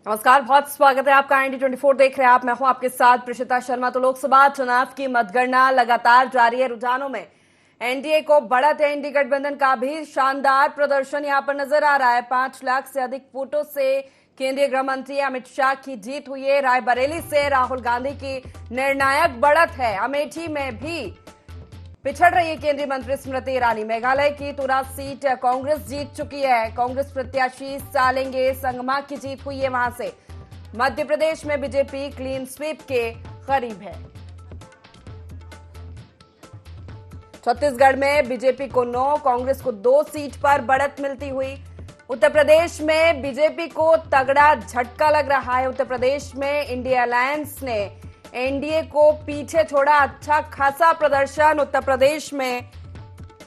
नमस्कार, बहुत स्वागत है आपका। IND24 देख रहे हैं आप। मैं हूं आपके साथ प्रिशिता शर्मा। तो लोकसभा चुनाव की मतगणना लगातार जारी है। रुझानों में एनडीए को बढ़त है। इंडी गठबंधन का भी शानदार प्रदर्शन यहां पर नजर आ रहा है। 5 लाख से अधिक वोटों से केंद्रीय गृह मंत्री अमित शाह की जीत हुई है। रायबरेली से राहुल गांधी की निर्णायक बढ़त है। अमेठी में भी पिछड़ रही है केंद्रीय मंत्री स्मृति ईरानी। मेघालय की तुरा सीट कांग्रेस जीत चुकी है। कांग्रेस प्रत्याशी सालेंगे संगमा की जीत हुई है वहां से। मध्य प्रदेश में बीजेपी क्लीन स्वीप के करीब है। छत्तीसगढ़ में बीजेपी को 9, कांग्रेस को 2 सीट पर बढ़त मिलती हुई। उत्तर प्रदेश में बीजेपी को तगड़ा झटका लग रहा है। उत्तर प्रदेश में इंडिया अलायंस ने एनडीए को पीछे छोड़ा। अच्छा खासा प्रदर्शन उत्तर प्रदेश में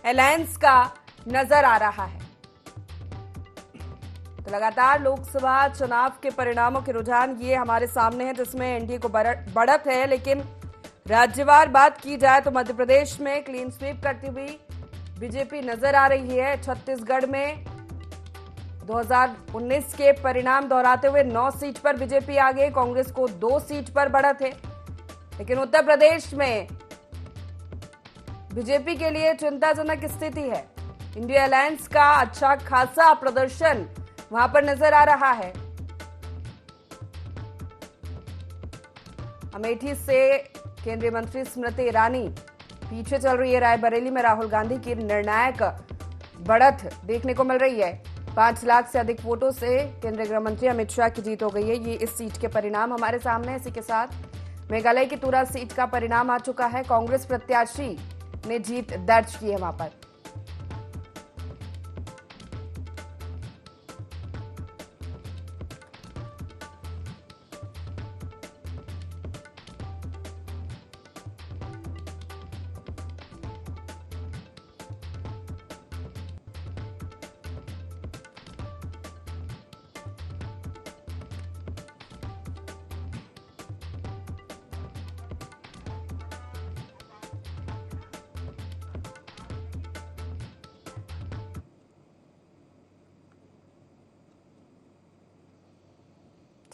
अलायंस का नजर आ रहा है। तो लगातार लोकसभा चुनाव के परिणामों के रुझान ये हमारे सामने हैं, जिसमें एनडीए को बढ़त है। लेकिन राज्यवार बात की जाए तो मध्य प्रदेश में क्लीन स्वीप करती हुई बीजेपी नजर आ रही है। छत्तीसगढ़ में 2019 के परिणाम दोहराते हुए 9 सीट पर बीजेपी आगे, कांग्रेस को 2 सीट पर बढ़त है। लेकिन उत्तर प्रदेश में बीजेपी के लिए चिंताजनक स्थिति है। इंडिया अलायंस का अच्छा खासा प्रदर्शन वहां पर नजर आ रहा है। अमेठी से केंद्रीय मंत्री स्मृति ईरानी पीछे चल रही है। रायबरेली में राहुल गांधी की निर्णायक बढ़त देखने को मिल रही है। 5 लाख से अधिक वोटों से केंद्रीय गृह मंत्री अमित शाह की जीत हो गई है। ये इस सीट के परिणाम हमारे सामने है। इसी के साथ मेघालय की तुरा सीट का परिणाम आ चुका है। कांग्रेस प्रत्याशी ने जीत दर्ज की है वहां पर।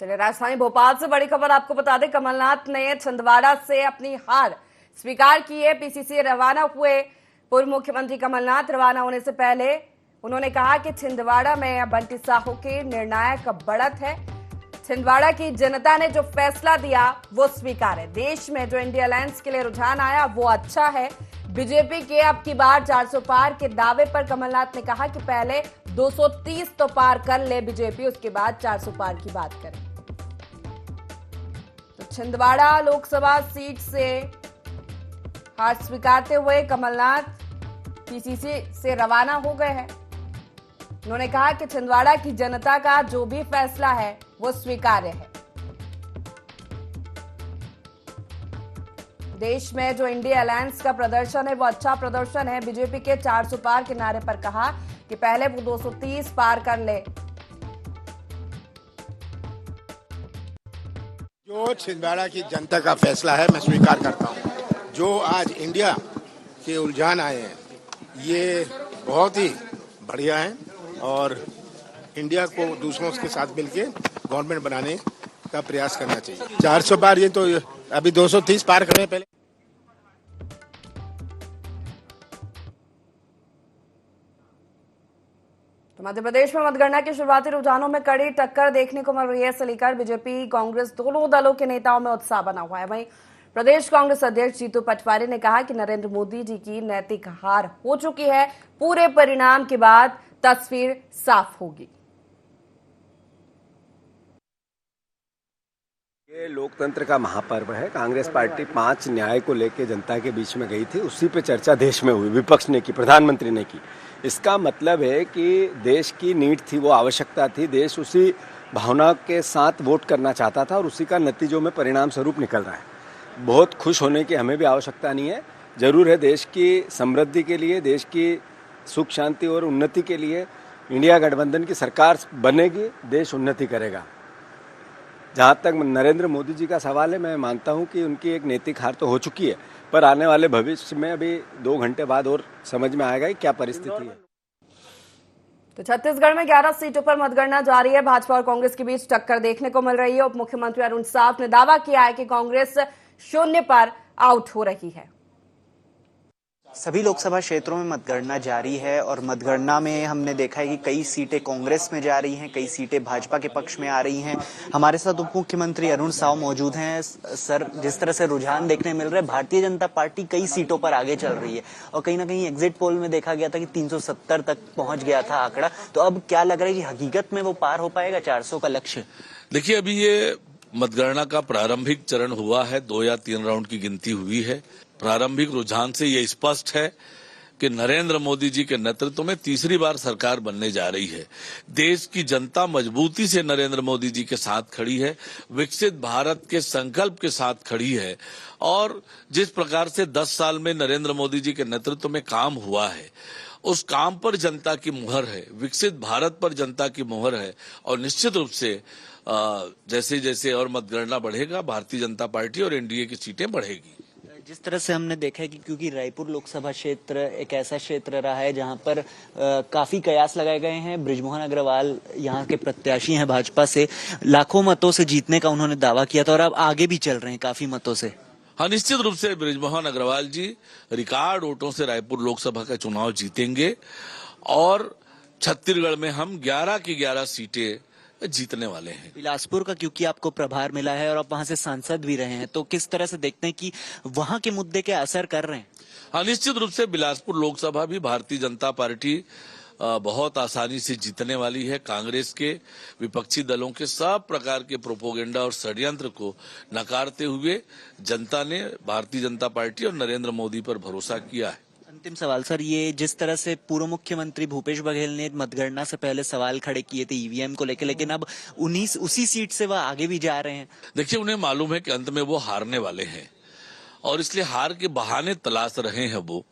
चलिए, राजधानी भोपाल से बड़ी खबर आपको बता दें। कमलनाथ ने छिंदवाड़ा से अपनी हार स्वीकार की है। पीसीसी रवाना हुए पूर्व मुख्यमंत्री कमलनाथ रवाना होने से पहले उन्होंने कहा कि छिंदवाड़ा में बंटी साहू की निर्णायक बढ़त है। छिंदवाड़ा की जनता ने जो फैसला दिया वो स्वीकार है। देश में जो इंडिया अलायंस के लिए रुझान आया वो अच्छा है। बीजेपी के अब की बार 400 पार के दावे पर कमलनाथ ने कहा कि पहले 230 तो पार कर ले बीजेपी, उसके बाद 400 पार की बात करें। छिंदवाड़ा लोकसभा सीट से हार स्वीकारते हुए कमलनाथ पीसीसी से रवाना हो गए हैं। उन्होंने कहा कि छिंदवाड़ा की जनता का जो भी फैसला है वो स्वीकार्य है। देश में जो इंडिया अलायंस का प्रदर्शन है वो अच्छा प्रदर्शन है। बीजेपी के 400 पार के नारे पर कहा कि पहले वो 230 पार कर ले। जो छिंदवाड़ा की जनता का फैसला है मैं स्वीकार करता हूं। जो आज इंडिया के उलझान आए हैं ये बहुत ही बढ़िया है और इंडिया को दूसरों के साथ मिलकर गवर्नमेंट बनाने का प्रयास करना चाहिए। 400 पार, ये तो अभी 230 पार करें पहले। तो मध्य प्रदेश में मतगणना के शुरुआती रुझानों में कड़ी टक्कर देखने को मिल रही है। इसे लेकर बीजेपी कांग्रेस दोनों दलों के नेताओं में उत्साह बना हुआ है। वहीं प्रदेश कांग्रेस अध्यक्ष जीतू पटवारी ने कहा कि नरेंद्र मोदी जी की नैतिक हार हो चुकी है। पूरे परिणाम के बाद तस्वीर साफ होगी। ये लोकतंत्र का महापर्व है। कांग्रेस पार्टी 5 न्याय को लेकर जनता के बीच में गई थी, उसी पे चर्चा देश में हुई, विपक्ष ने की, प्रधानमंत्री ने की। इसका मतलब है कि देश की नीड थी, वो आवश्यकता थी। देश उसी भावना के साथ वोट करना चाहता था और उसी का नतीजों में परिणाम स्वरूप निकल रहा है। बहुत खुश होने की हमें भी आवश्यकता नहीं है। जरूर है देश की समृद्धि के लिए, देश की सुख शांति और उन्नति के लिए इंडिया गठबंधन की सरकार बनेगी, देश उन्नति करेगा। जहाँ तक नरेंद्र मोदी जी का सवाल है, मैं मानता हूँ कि उनकी एक नैतिक हार तो हो चुकी है, पर आने वाले भविष्य में अभी 2 घंटे बाद और समझ में आएगा कि क्या परिस्थिति है। तो छत्तीसगढ़ में 11 सीटों पर मतगणना जारी है। भाजपा और कांग्रेस के बीच टक्कर देखने को मिल रही है। उप मुख्यमंत्री अरुण साव ने दावा किया है कि कांग्रेस शून्य पर आउट हो रही है। सभी लोकसभा क्षेत्रों में मतगणना जारी है और मतगणना में हमने देखा है कि कई सीटें कांग्रेस में जा रही हैं, कई सीटें भाजपा के पक्ष में आ रही हैं। हमारे साथ उप मुख्यमंत्री अरुण साव मौजूद हैं। सर, जिस तरह से रुझान देखने मिल रहे हैं, भारतीय जनता पार्टी कई सीटों पर आगे चल रही है और कहीं ना कहीं एग्जिट पोल में देखा गया था कि 370 तक पहुंच गया था आंकड़ा। तो अब क्या लग रहा है कि हकीकत में वो पार हो पाएगा 400 का लक्ष्य? देखिए, अभी ये मतगणना का प्रारंभिक चरण हुआ है, 2 या 3 राउंड की गिनती हुई है। प्रारंभिक रुझान से ये स्पष्ट है कि नरेंद्र मोदी जी के नेतृत्व में तीसरी बार सरकार बनने जा रही है। देश की जनता मजबूती से नरेंद्र मोदी जी के साथ खड़ी है, विकसित भारत के संकल्प के साथ खड़ी है और जिस प्रकार से 10 साल में नरेंद्र मोदी जी के नेतृत्व में काम हुआ है, उस काम पर जनता की मुहर है, विकसित भारत पर जनता की मुहर है और निश्चित रूप से जैसे जैसे और मतगणना बढ़ेगा, भारतीय जनता पार्टी और एनडीए की सीटें बढ़ेगी। जिस तरह से हमने देखा है कि क्योंकि रायपुर लोकसभा क्षेत्र एक ऐसा क्षेत्र रहा है जहां पर काफी कयास लगाए गए हैं। बृजमोहन अग्रवाल यहाँ के प्रत्याशी हैं भाजपा से, लाखों मतों से जीतने का उन्होंने दावा किया था और अब आगे भी चल रहे हैं काफी मतों से। हाँ, निश्चित रूप से बृजमोहन अग्रवाल जी रिकॉर्ड वोटों से रायपुर लोकसभा का चुनाव जीतेंगे और छत्तीसगढ़ में हम 11 की 11 सीटें जीतने वाले हैं। बिलासपुर का क्योंकि आपको प्रभार मिला है और आप वहां से सांसद भी रहे हैं, तो किस तरह से देखते हैं कि वहां के मुद्दे के असर कर रहे हैं? हाँ, निश्चित रूप से बिलासपुर लोकसभा भी भारतीय जनता पार्टी बहुत आसानी से जीतने वाली है। कांग्रेस के विपक्षी दलों के सब प्रकार के प्रोपोगेंडा और षड्यंत्र को नकारते हुए जनता ने भारतीय जनता पार्टी और नरेंद्र मोदी पर भरोसा किया है। अंतिम सवाल सर, ये जिस तरह से पूर्व मुख्यमंत्री भूपेश बघेल ने मतगणना से पहले सवाल खड़े किए थे ईवीएम को लेकर, लेकिन अब उसी सीट से वह आगे भी जा रहे हैं। देखिए, उन्हें मालूम है कि अंत में वो हारने वाले हैं और इसलिए हार के बहाने तलाश रहे हैं वो,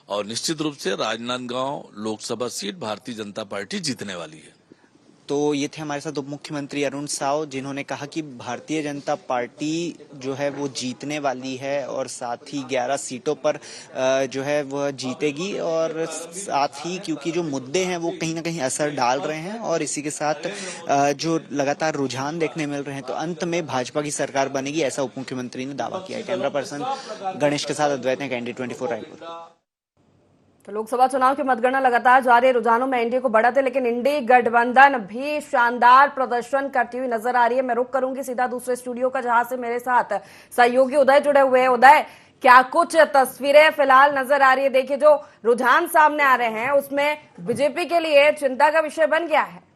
और निश्चित रूप से राजनांदगांव लोकसभा सीट भारतीय जनता पार्टी जीतने वाली है। तो ये थे हमारे साथ उप मुख्यमंत्री अरुण साव, जिन्होंने कहा कि भारतीय जनता पार्टी जो है वो जीतने वाली है और साथ ही 11 सीटों पर जो है वह जीतेगी और साथ ही क्योंकि जो मुद्दे हैं वो कहीं ना कहीं असर डाल रहे हैं और इसी के साथ जो लगातार रुझान देखने मिल रहे हैं, तो अंत में भाजपा की सरकार बनेगी, ऐसा उप मुख्यमंत्री ने दावा किया है। कैमरा पर्सन गणेश के साथ अद्वैत, कैंडी 24 रायपुर। तो लोकसभा चुनाव की मतगणना लगातार जारी है। रुझानों में एनडीए को बढ़त है, लेकिन इंडी गठबंधन भी शानदार प्रदर्शन करती हुई नजर आ रही है। मैं रुक करूंगी सीधा दूसरे स्टूडियो का, जहां से मेरे साथ सहयोगी उदय जुड़े हुए हैं। उदय, क्या कुछ तस्वीरें फिलहाल नजर आ रही है? देखिए, जो रुझान सामने आ रहे हैं उसमें बीजेपी के लिए चिंता का विषय बन गया है।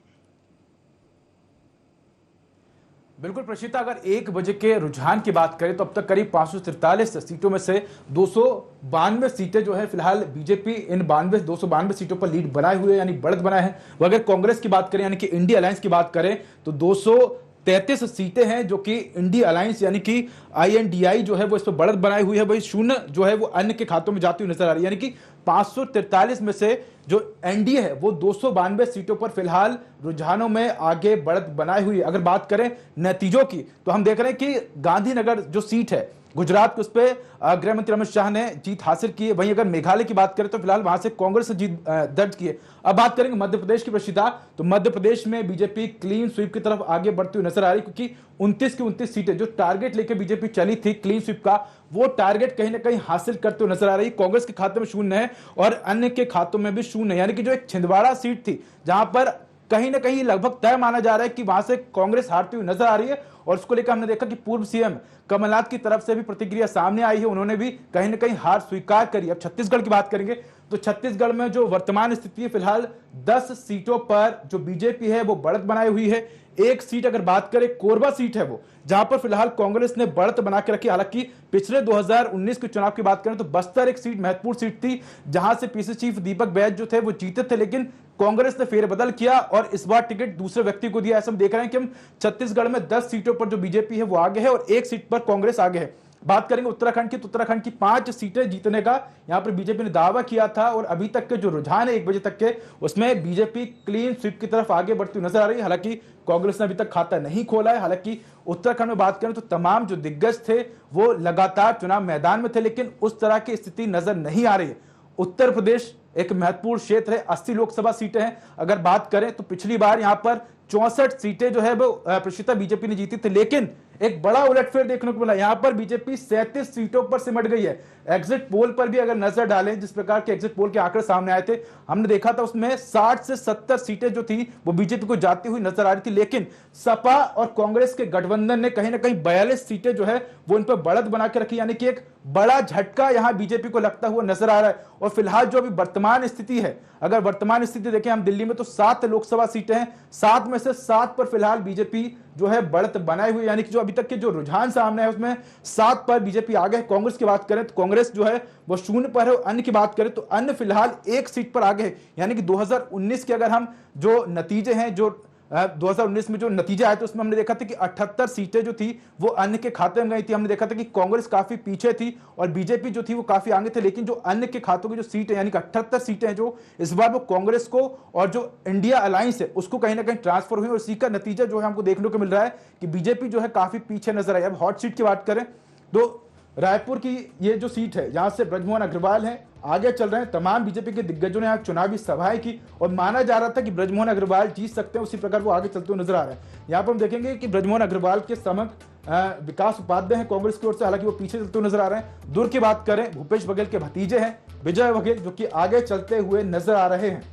बिल्कुल प्रशिता, अगर 1 बजे के रुझान की बात करें तो अब तक करीब 543 सीटों में से 292 सीटें जो है फिलहाल बीजेपी इन 292 सीटों पर लीड बनाए हुए यानी बढ़त बनाए हैं। वो अगर कांग्रेस की बात करें यानी कि इंडिया अलायंस की बात करें तो 233 सीटें हैं जो कि इंडिया अलायंस यानी कि INDI जो है वो इस पर बढ़त बनाई हुई है। वही शून्य जो है वो अन्य के खातों में जाती हुई नजर आ रही है, यानी कि 543 में से जो एनडीए है वो 292 सीटों पर फिलहाल रुझानों में आगे बढ़त बनाई हुई है। अगर बात करें नतीजों की तो हम देख रहे हैं कि गांधीनगर जो सीट है गुजरात, उस पर गृह मंत्री अमित शाह ने जीत हासिल की है। वहीं अगर मेघालय की बात करें तो फिलहाल वहां से कांग्रेस ने जीत दर्ज की है। अब बात करेंगे मध्य प्रदेश की प्रशिता, तो मध्य प्रदेश में बीजेपी क्लीन स्वीप की तरफ आगे बढ़ती हुई नजर आ रही है, क्योंकि 29 की 29 सीटें जो टारगेट लेकर बीजेपी चली थी क्लीन स्वीप का, वो टारगेट कहीं ना कहीं हासिल करते हुए नजर आ रही है। कांग्रेस के खाते में शून्य है और अन्य के खातों में भी शून्य है, यानी कि जो एक छिंदवाड़ा सीट थी जहां पर कहीं ना कहीं लगभग तय माना जा रहा है कि वहां से कांग्रेस हारती हुई नजर आ रही है। और उसको लेकर हमने देखा कि पूर्व सीएम कमलनाथ की तरफ से भी प्रतिक्रिया सामने आई है, उन्होंने भी कहीं ना कहीं हार स्वीकार करी। अब छत्तीसगढ़ की बात करेंगे तो छत्तीसगढ़ में जो वर्तमान स्थिति है फिलहाल 10 सीटों पर जो बीजेपी है वो बढ़त बनाई हुई है। एक सीट अगर बात करें कोरबा सीट है वो, जहां पर फिलहाल कांग्रेस ने बढ़त बना के रखी। हालांकि पिछले 2019 के चुनाव की बात करें तो बस्तर एक सीट महत्वपूर्ण सीट थी जहां से पीसी चीफ दीपक बैज जो थे वो जीते थे, लेकिन कांग्रेस ने फेरबदल किया और इस बार टिकट दूसरे व्यक्ति को दिया। ऐसा हम देख रहे हैं कि हम छत्तीसगढ़ में 10 सीटों पर जो बीजेपी है वो आगे है और एक सीट पर कांग्रेस आगे है। बात करेंगे उत्तराखंड की तो उत्तराखंड की 5 सीटें जीतने का यहां पर बीजेपी ने दावा किया था और अभी तक के जो रुझान है 1 बजे तक के, उसमें बीजेपी क्लीन स्वीप की तरफ आगे बढ़ती नजर आ रही है। हालांकि कांग्रेस ने अभी तक खाता नहीं खोला है। हालांकि उत्तराखंड में बात करें तो तमाम जो दिग्गज थे वो लगातार चुनाव मैदान में थे, लेकिन उस तरह की स्थिति नजर नहीं आ रही है। उत्तर प्रदेश एक महत्वपूर्ण क्षेत्र है। 80 लोकसभा सीटें हैं। अगर बात करें तो पिछली बार यहां पर 64 सीटें जो है वो प्रशिता बीजेपी ने जीती थी, लेकिन एक बड़ा उलटफेर देखने को मिला। यहां पर बीजेपी 37 सीटों पर सिमट गई है। एग्जिट पोल पर भी अगर नजर डालें, जिस प्रकार के एग्जिट पोल के आंकड़े सामने आए थे, हमने देखा था उसमें 60 से 70 सीटें जो थी वो बीजेपी को जाती हुई नजर आ रही थी, लेकिन सपा और कांग्रेस के गठबंधन ने कहीं ना कहीं 42 सीटें जो है वो इन पर बढ़त बना के रखी, यानी कि एक बड़ा झटका यहां बीजेपी को लगता हुआ नजर आ रहा है। और फिलहाल जो अभी वर्तमान स्थिति है, अगर वर्तमान स्थिति देखें हम दिल्ली में, तो 7 लोकसभा सीटें हैं, 7 में से 7 पर फिलहाल बीजेपी जो है बढ़त बनाए हुए, यानी कि जो अभी तक के जो रुझान सामने है उसमें 7 पर बीजेपी आगे है। कांग्रेस की बात करें तो कांग्रेस जो है वो 0 पर है। अन्य की बात करें तो अन्य फिलहाल 1 सीट पर आगे है, यानी कि 2019 के अगर हम जो नतीजे हैं, जो 2019 में जो नतीजे आए थे उसमें हमने देखा था कि 78 सीटें जो थी वो अन्य के खाते में गई थी। हमने देखा था कि कांग्रेस काफी पीछे थी और बीजेपी जो थी वो काफी आगे थे, लेकिन जो अन्य के खातों की जो सीट है, यानी कि 78 सीटें हैं जो इस बार वो कांग्रेस को और जो इंडिया अलायंस है उसको कहीं ना कहीं ट्रांसफर हुई, और इसी का नतीजा जो है हमको देखने को मिल रहा है कि बीजेपी जो है काफी पीछे नजर आई। अब हॉट सीट की बात करें तो रायपुर की ये जो सीट है, यहां से ब्रजमोहन अग्रवाल हैं, आगे चल रहे हैं। तमाम बीजेपी के दिग्गजों ने यहाँ चुनावी सभाएं की और माना जा रहा था कि ब्रजमोहन अग्रवाल जीत सकते हैं, उसी प्रकार वो आगे चलते हुए नजर आ रहे हैं। यहाँ पर हम देखेंगे कि ब्रजमोहन अग्रवाल के समक्ष विकास उपाध्याय हैं कांग्रेस की ओर से, हालांकि वो पीछे चलते हुए नजर आ रहे हैं। दुर्ग की बात करें, भूपेश बघेल के भतीजे हैं विजय बघेल, जो कि आगे चलते हुए नजर आ रहे हैं।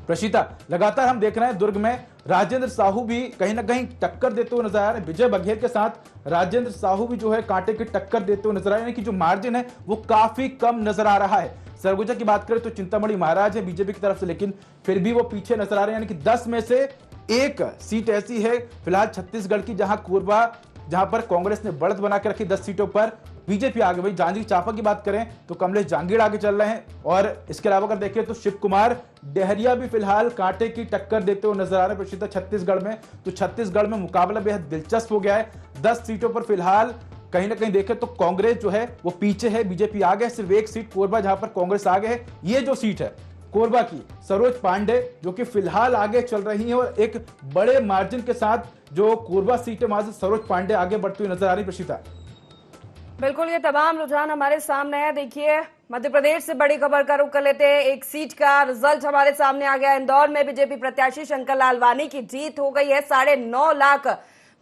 प्रशिता, लगातार हम देख रहे हैं दुर्ग में राजेंद्र साहू भी कहीं ना कहीं टक्कर देते हुए नजर आ रहे हैं। विजय बघेल के साथ राजेंद्र साहू भी जो है कांटे की टक्कर देते हुए नजर आ रहे हैं, कि जो मार्जिन है वो काफी कम नजर आ रहा है। सरगुजा की बात करें तो चिंतामणि महाराज है बीजेपी की तरफ से, लेकिन फिर भी वो पीछे नजर आ रहे हैं, यानी कि 10 में से 1 सीट ऐसी है फिलहाल छत्तीसगढ़ की जहां कोरबा, जहां पर कांग्रेस ने बढ़त बना के रखी 10 सीटों पर, बीजेपी आगे। वही जांजगीर चांपा की बात करें तो कमलेश जांगीड़ आगे चल रहे हैं, और इसके अलावा अगर देखें तो शिव कुमार डहरिया भी फिलहाल कांटे की टक्कर देते हुए नजर आ रहे हैं प्रशिता छत्तीसगढ़ में। तो छत्तीसगढ़ में मुकाबला बेहद दिलचस्प हो गया है। 10 सीटों पर फिलहाल कहीं ना कहीं देखें तो कांग्रेस जो है वो पीछे है, बीजेपी आगे है। सिर्फ 1 सीट कोरबा जहां पर कांग्रेस आगे है। ये जो सीट है कोरबा की, सरोज पांडे जो कि फिलहाल आगे चल रही है, और एक बड़े मार्जिन के साथ जो कोरबा सीट है वहां से सरोज पांडे आगे बढ़ती हुई नजर आ रही प्रशिता। बिल्कुल, ये तमाम रुझान हमारे सामने है। देखिए, मध्य प्रदेश से बड़ी खबर का रुख कर लेते हैं। एक सीट का रिजल्ट हमारे सामने आ गया। इंदौर में बीजेपी प्रत्याशी शंकर लालवानी की जीत हो गई है। 9.5 लाख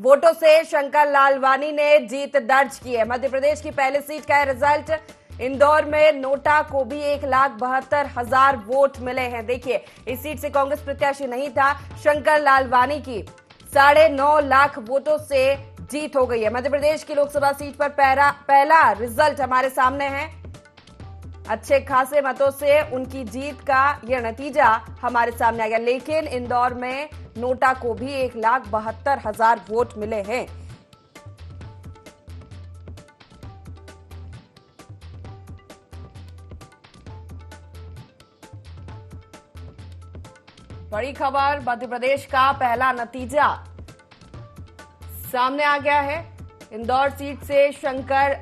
वोटों से शंकर लालवानी ने जीत दर्ज की है। मध्य प्रदेश की पहली सीट का है रिजल्ट। इंदौर में नोटा को भी 1,72,000 वोट मिले हैं। देखिए, इस सीट से कांग्रेस प्रत्याशी नहीं था, शंकर लालवानी की 9.5 लाख वोटों से जीत हो गई है। मध्य प्रदेश की लोकसभा सीट पर पहला रिजल्ट हमारे सामने है। अच्छे खासे मतों से उनकी जीत का यह नतीजा हमारे सामने आ गया, लेकिन इंदौर में नोटा को भी 1,72,000 वोट मिले हैं। बड़ी खबर, मध्य प्रदेश का पहला नतीजा सामने आ गया है। इंदौर सीट से शंकर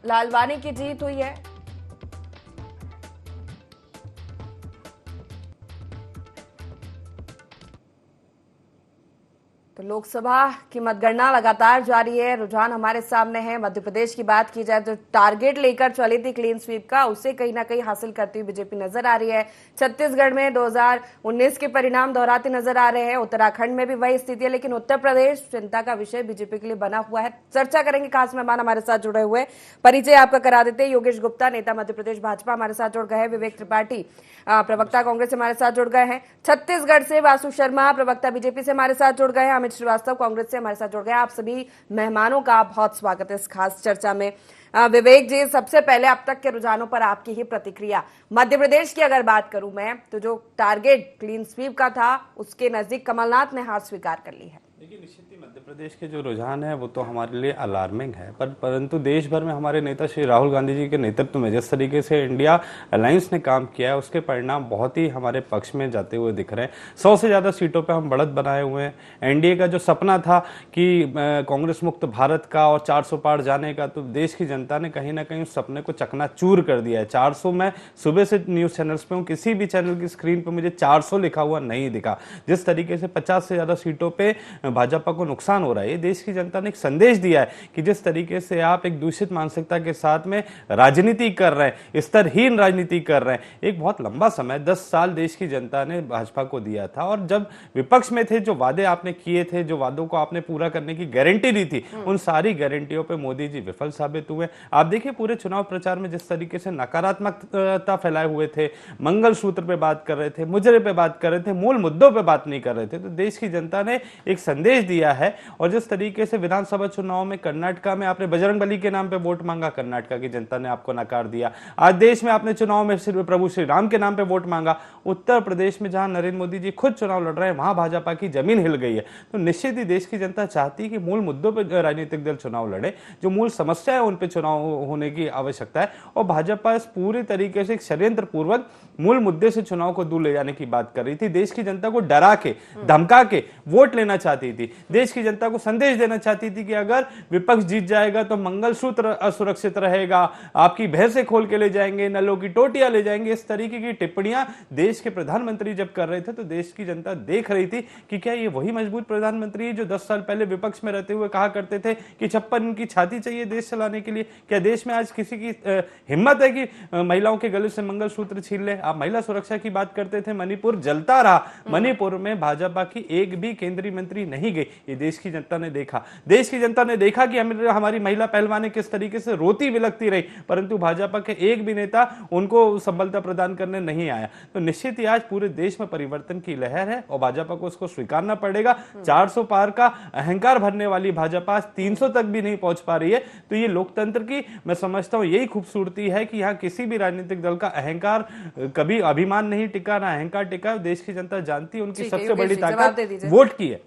लालवानी की जीत हुई है। तो लोकसभा की मतगणना लगातार जारी है। रुझान हमारे सामने है। मध्य प्रदेश की बात की जाए तो टारगेट लेकर चली थी क्लीन स्वीप का, उसे कहीं ना कहीं हासिल करती हुई बीजेपी नजर आ रही है। छत्तीसगढ़ में 2019 के परिणाम दोहराते नजर आ रहे हैं। उत्तराखंड में भी वही स्थिति है, लेकिन उत्तर प्रदेश चिंता का विषय बीजेपी के लिए बना हुआ है। चर्चा करेंगे, खास मेहमान हमारे साथ जुड़े हुए। परिचय आपका करा देते हैं। योगेश गुप्ता, नेता मध्य प्रदेश भाजपा, हमारे साथ जुड़ गए हैं। विवेक त्रिपाठी, प्रवक्ता कांग्रेस से हमारे साथ जुड़ गए हैं। छत्तीसगढ़ से वासु शर्मा, प्रवक्ता बीजेपी से हमारे साथ जुड़ गए हैं। अमित श्रीवास्तव कांग्रेस से हमारे साथ जुड़ गए। आप सभी मेहमानों का बहुत स्वागत है इस खास चर्चा में। विवेक जी, सबसे पहले अब तक के रुझानों पर आपकी ही प्रतिक्रिया। मध्य प्रदेश की अगर बात करूं मैं, तो जो टारगेट क्लीन स्वीप का था उसके नजदीक कमलनाथ ने हार स्वीकार कर ली है। देखिए, निश्चित ही मध्य प्रदेश के जो रुझान है वो तो हमारे लिए अलार्मिंग है, परंतु देश भर में हमारे नेता श्री राहुल गांधी जी के नेतृत्व में जिस तरीके से इंडिया अलायंस ने काम किया है उसके परिणाम बहुत ही हमारे पक्ष में जाते हुए दिख रहे हैं। 100 से ज़्यादा सीटों पे हम बढ़त बनाए हुए हैं। एनडीए का जो सपना था कि कांग्रेस मुक्त भारत का और 400 पार जाने का, तो देश की जनता जनता ने कहीं ना कहीं उस सपने को चकनाचूर कर दिया है। 400 में सुबह से न्यूज चैनल्स पे हूं, किसी भी चैनल की स्क्रीन पे मुझे 400 लिखा हुआ नहीं दिखा। जिस तरीके से 50 से ज्यादा सीटों पे भाजपा को नुकसान हो रहा है, देश की जनता ने एक संदेश दिया है कि जिस तरीके से आप एक दूषित मानसिकता के साथ में राजनीति कर रहे हैं, स्तरहीन राजनीति कर रहे हैं। एक बहुत लंबा समय 10 साल देश की जनता ने भाजपा को दिया था, और जब विपक्ष में थे, जो वादे आपने किए थे, जो वादों को आपने पूरा करने की गारंटी दी थी, उन सारी गारंटियों पे मोदी जी विफल साबित हुए। आप देखिए पूरे चुनाव प्रचार में जिस तरीके से नकारात्मकता फैलाए हुए थे, मंगलसूत्र पे बात कर रहे थे, मुजरे पे बात कर रहे थे, मूल मुद्दों पे बात नहीं कर रहे थे, तो देश की जनता ने एक संदेश दिया है। और जिस तरीके से विधानसभा चुनाव में कर्नाटका में आपने बजरंगबली के नाम पे वोट मांगा, कर्नाटका की जनता ने आपको नकार दिया। आज देश में आपने चुनाव में प्रभु श्री राम के नाम पे वोट मांगा। उत्तर प्रदेश में जहां नरेंद्र मोदी जी खुद चुनाव लड़ रहे हैं, वहां भाजपा की जमीन हिल गई है। तो निश्चित ही देश की जनता चाहती है कि मूल मुद्दों पर राजनीतिक दल चुनाव लड़े, जो मूल समस्या है उन पर चुनाव होने की आवश्यकता है। और भाजपा इस पूरी तरीके से एक षड्यंत्र पूर्वक मूल मुद्दे से चुनाव को दूर ले जाने की बात कर रही थी। देश की जनता को डरा के, धमका के वोट लेना चाहती थी। देश की जनता को संदेश देना चाहती थी कि अगर विपक्ष जीत जाएगा तो मंगलसूत्र असुरक्षित रहेगा, आपकी भैंसें खोल के ले जाएंगे, नलों की टोटियां ले जाएंगे। इस तरीके की टिप्पणियां देश के प्रधानमंत्री जब कर रहे थे, तो देश की जनता देख रही थी कि क्या ये वही मजबूत प्रधानमंत्री है जो 10 साल पहले विपक्ष में रहते हुए कहा करते थे कि 56 इनकी छाती चाहिए देश चलाने के लिए। क्या देश में आज किसी की हिम्मत है कि महिलाओं के गले से मंगलसूत्र छीन ले? आप महिला सुरक्षा की बात करते थे, मणिपुर जलता रहा। मणिपुर में भाजपा की एक भी केंद्रीय मंत्री नहीं गई। ये देश की जनता ने देखा। देश की जनता ने देखा कि हमारी महिला पहलवानें किस तरीके से रोती बिलखती रही, परंतु भाजपा के एक भी नेता उनको संबलता प्रदान करने नहीं आया। तो निश्चित ही आज पूरे देश में परिवर्तन की लहर है और भाजपा को उसको स्वीकारना पड़ेगा। 400 पार का अहंकार भरने वाली भाजपा आज 300 तक भी नहीं पहुंच पा रही है। तो ये लोकतंत्र की मैं समझता हूं यही खूबसूरती है कि यहाँ किसी भी राजनीतिक दल का अहंकार कभी अभिमान नहीं टिका, ना अहंकार टिका। देश की जनता जानती है उनकी सबसे बड़ी ताकत वोट की है।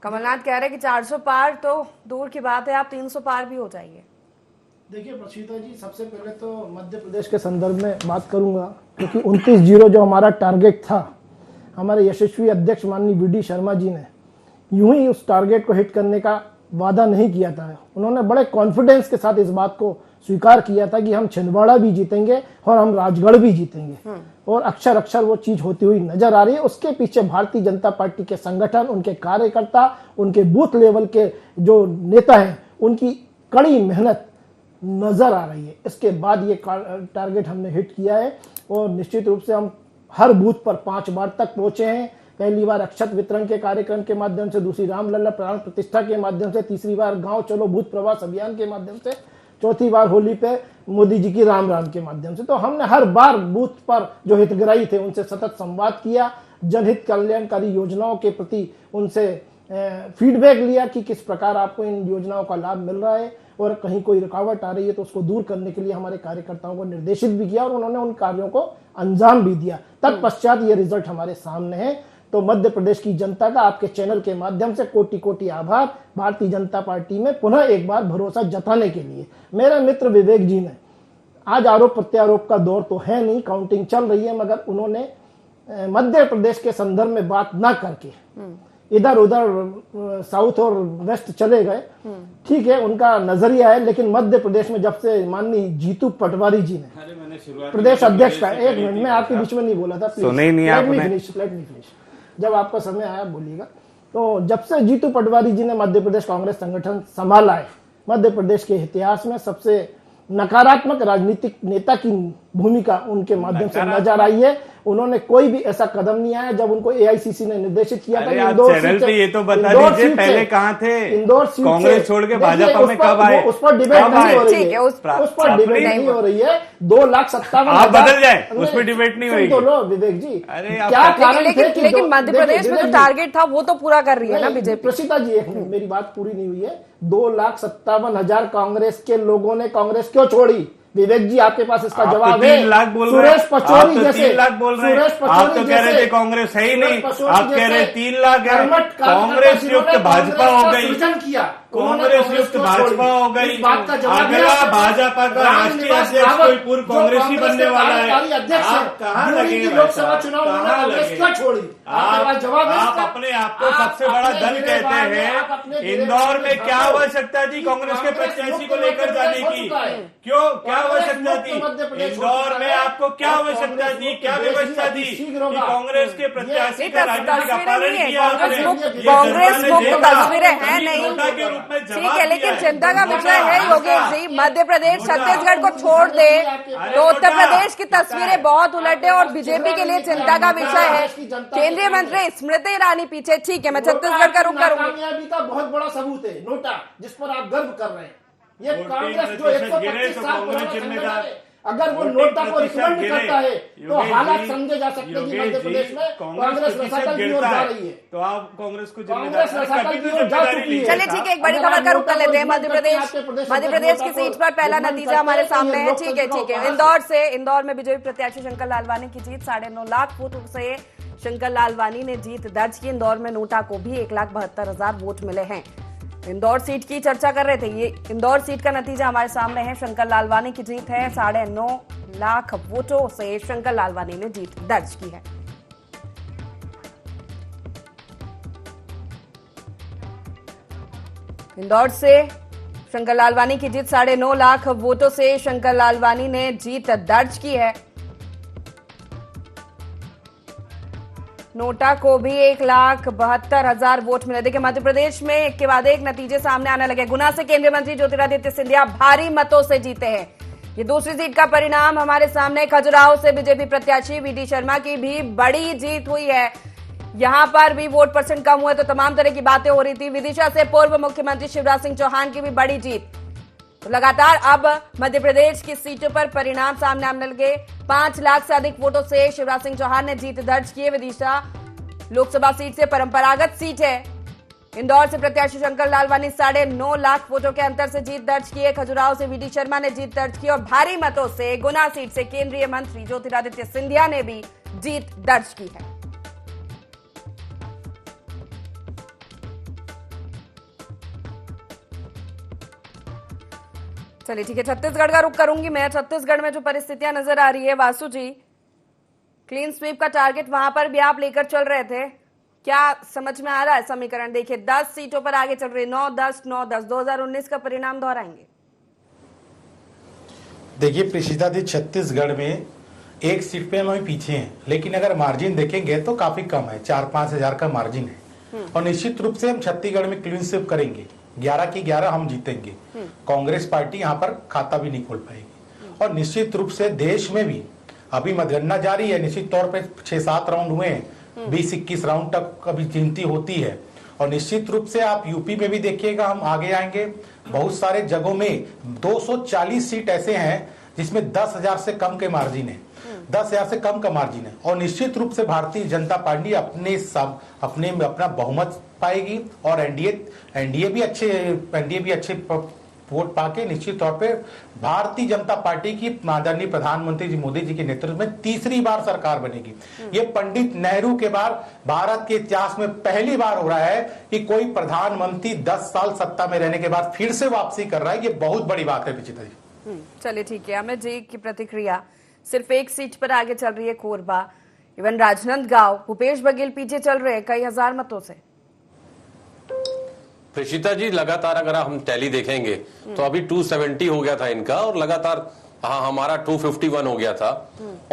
कमलनाथ कह रहे हैं कि 400 पार तो दूर की बात है, आप 300 पार भी हो जाइए। देखिए प्रशीता जी, सबसे पहले तो मध्य प्रदेश के संदर्भ में बात करूंगा, क्योंकि 29-0 जो हमारा टारगेट था, हमारे यशस्वी अध्यक्ष माननीय वी.डी. शर्मा जी ने यूं ही उस टारगेट को हिट करने का वादा नहीं किया था। उन्होंने बड़े कॉन्फिडेंस के साथ इस बात को स्वीकार किया था कि हम छिंदवाड़ा भी जीतेंगे और हम राजगढ़ भी जीतेंगे, और अक्षर अक्षर वो चीज होती हुई नजर आ रही है। उसके पीछे भारतीय जनता पार्टी के संगठन, उनके कार्यकर्ता, उनके बूथ लेवल के जो नेता हैं, उनकी कड़ी मेहनत नजर आ रही है। इसके बाद ये टारगेट हमने हिट किया है और निश्चित रूप से हम हर बूथ पर 5 बार तक पहुंचे हैं। पहली बार अक्षत वितरण के कार्यक्रम के माध्यम से, दूसरी रामलला प्राण प्रतिष्ठा के माध्यम से, तीसरी बार गांव चलो भूत प्रवास अभियान के माध्यम से, चौथी बार होली पे मोदी जी की राम राम के माध्यम से। तो हमने हर बार बूथ पर जो हितग्राही थे उनसे सतत संवाद किया, जनहित कल्याणकारी योजनाओं के प्रति उनसे फीडबैक लिया कि किस प्रकार आपको इन योजनाओं का लाभ मिल रहा है, और कहीं कोई रुकावट आ रही है तो उसको दूर करने के लिए हमारे कार्यकर्ताओं को निर्देशित भी किया और उन्होंने उन कार्यों को अंजाम भी दिया। तत्पश्चात ये रिजल्ट हमारे सामने है। तो मध्य प्रदेश की जनता का आपके चैनल के माध्यम से कोटि कोटि आभार। भारतीय जनता पार्टी में पुनः एक बार भरोसा जताने के लिए मेरे मित्र विवेक जी ने, आज आरोप प्रत्यारोप का दौर तो है नहीं, काउंटिंग चल रही है, मगर उन्होंने मध्य प्रदेश के संदर्भ में बात ना करके इधर उधर साउथ और वेस्ट चले गए। ठीक है, उनका नजरिया है, लेकिन मध्य प्रदेश में जब से माननीय जीतू पटवारी जी ने प्रदेश अध्यक्ष का, एक मिनट में आपके बीच में नहीं बोला था, प्लीज, जब आपका समय आया बोलिएगा। तो जब से जीतू पटवारी जी ने मध्य प्रदेश कांग्रेस संगठन संभाला है, मध्य प्रदेश के इतिहास में सबसे नकारात्मक राजनीतिक नेता की भूमिका उनके माध्यम से नजर आई है। उन्होंने कोई भी ऐसा कदम नहीं आया। जब उनको एआईसीसी ने निर्देशित किया था इंदौर चैनल पे, ये तो बता दीजिए पहले कहाँ थे, इंदौर कांग्रेस छोड़ के भाजपा में कब आए? उस पर डिबेट नहीं हो रही है, उस पर डिबेट नहीं हो रही है। 2,57,000 आप बदल जाए, उस पर डिबेट नहीं हुई। बोलो विवेक जी, क्या कारण थे? लेकिन मध्य प्रदेश में जो टारगेट था वो तो पूरा कर रही है ना बीजेपी। प्रसीता जी, एक मिनट, मेरी बात पूरी नहीं हुई है। 2,57,000 कांग्रेस के लोगों ने कांग्रेस क्यों छोड़ी? विवेक जी, आपके पास इसका जवाब है। 3 लाख बोल रहे हैं, सुरेश पचौरी जैसे, 3 लाख बोल रहे हैं, आप तो कह रहे थे कांग्रेस है ही नहीं, आप कह रहे 3 लाख है, कांग्रेस युक्त भाजपा हो गई। सृजन किया कांग्रेस युक्त भाजपा हो गई, अगला भाजपा का राष्ट्रीय अध्यक्ष कोई पूर्व कांग्रेसी बनने वाला है। आप कहाँ लगे लोकसभा चुनाव क्यों छोड़ी? आप अपने आप को सबसे बड़ा दल कहते हैं। इंदौर में क्या आवश्यकता थी कांग्रेस के प्रत्याशी को लेकर जाने की? क्यों, क्या आवश्यकता थी इंदौर में? आपको क्या आवश्यकता थी, क्या व्यवस्था थी कि कांग्रेस के प्रत्याशी का राजनीतिक अपहरण किया? कांग्रेस मुक्त तस्वीरें हैं नहीं, ठीक है, लेकिन चिंता का विषय है योगेश जी, मध्य प्रदेश छत्तीसगढ़ को छोड़ दे तो उत्तर प्रदेश की तस्वीरें बहुत उलट है और बीजेपी के लिए चिंता का विषय है। केंद्रीय मंत्री स्मृति ईरानी पीछे, ठीक है, मैं छत्तीसगढ़ का रुख करूंगी। कामयाबी का बहुत बड़ा सबूत है नोटा, जिस पर आप गर्व कर रहे हैं। ये कांग्रेस जो 125 साल पुराना जिम्मेदार है, अगर वो नोटा को रिकमेंड करता है तो हालात समझे जा सकते हैं कि मध्य प्रदेश में कांग्रेस रसातल की ओर जा रही है। तो आप कांग्रेस को कांग्रेस रसातल की ओर जा चुकी है। चलिए ठीक है, एक बड़ी खबर का रुख कर लेते हैं। मध्य प्रदेश की सीट पर पहला नतीजा हमारे सामने है। ठीक है, इंदौर में बीजेपी प्रत्याशी शंकर लालवानी की जीत, 9.5 लाख वोटों से शंकर लालवानी ने जीत दर्ज की। इंदौर में नोटा को भी 1,72,000 वोट मिले हैं। इंदौर सीट की चर्चा कर रहे थे, ये इंदौर सीट का नतीजा हमारे सामने है। शंकर लालवानी की जीत है, 9.5 लाख वोटों से शंकर लालवानी ने जीत दर्ज की है। इंदौर से शंकर लालवानी की जीत, 9.5 लाख वोटों से शंकर लालवानी ने जीत दर्ज की है। नोटा को भी 1,72,000 वोट मिले। देखिए, मध्य प्रदेश में एक के बाद एक नतीजे सामने आने लगे। गुना से केंद्रीय मंत्री ज्योतिरादित्य सिंधिया भारी मतों से जीते हैं। ये दूसरी सीट का परिणाम हमारे सामने। खजुराहो से बीजेपी प्रत्याशी वीडी शर्मा की भी बड़ी जीत हुई है। यहां पर भी वोट परसेंट कम हुए तो तमाम तरह की बातें हो रही थी। विदिशा से पूर्व मुख्यमंत्री शिवराज सिंह चौहान की भी बड़ी जीत। तो लगातार अब मध्य प्रदेश की सीटों पर परिणाम सामने आने लगे। 5 लाख से अधिक वोटों से शिवराज सिंह चौहान ने जीत दर्ज की है। विदिशा लोकसभा सीट से परंपरागत सीट है। इंदौर से प्रत्याशी शंकर लालवानी 9.5 लाख वोटों के अंतर से जीत दर्ज की है। खजुराहो से वीडी शर्मा ने जीत दर्ज की और भारी मतों से गुना सीट से केंद्रीय मंत्री ज्योतिरादित्य सिंधिया ने भी जीत दर्ज की है। चलिए ठीक है, छत्तीसगढ़ का रुख करूंगी मैं। छत्तीसगढ़ में जो परिस्थितियां नजर आ रही है, वासु जी, क्लीन स्वीप का टारगेट वहां पर भी आप लेकर चल रहे थे, क्या समझ में आ रहा है समीकरण? देखिए, 10 सीटों पर आगे चल रही, 9-10 9-10। 2019 का परिणाम दोहराएंगे? देखिए प्रेषिता जी, छत्तीसगढ़ में एक सीट पे हम अभी पीछे हैं, लेकिन अगर मार्जिन देखेंगे तो काफी कम है, 4-5 हजार का मार्जिन है। और निश्चित रूप से हम छत्तीसगढ़ में क्लीन स्वीप करेंगे, 11 की 11 हम जीतेंगे। कांग्रेस पार्टी यहाँ पर खाता भी नहीं खोल पाएगी। और निश्चित रूप से देश में भी अभी मतगणना जारी है, निश्चित तौर पे 6-7 राउंड हुए हैं, 20-21 राउंड तक अभी गिनती होती है। और निश्चित रूप से आप यूपी में भी देखिएगा, हम आगे आएंगे। बहुत सारे जगहों में 240 सीट ऐसे हैं जिसमें 10,000 से कम के मार्जिन है, 10,000 से कम का मार्जिन है। और निश्चित रूप से भारतीय जनता पार्टी अपने में अपना बहुमत पाएगी और एनडीए भी अच्छे वोट पाके निश्चित तौर पे भारतीय जनता पार्टी की आदरणीय प्रधानमंत्री जी मोदी जी के नेतृत्व में तीसरी बार सरकार बनेगी। ये पंडित नेहरू के बाद भारत के इतिहास में पहली बार हो रहा है कि कोई प्रधानमंत्री 10 साल सत्ता में रहने के बाद फिर से वापसी कर रहा है। ये बहुत बड़ी बात है विचिता जी। चलिए ठीक है, अमित जी की प्रतिक्रिया। सिर्फ एक सीट पर आगे चल रही है कोरबा, इवन राजनांदगांव, भूपेश बघेल पीछे चल रहे हैं कई हजार मतों से। प्रेषिता जी, लगातार अगर हम टैली देखेंगे तो अभी 270 हो गया था इनका और लगातार हमारा 251 हो गया था।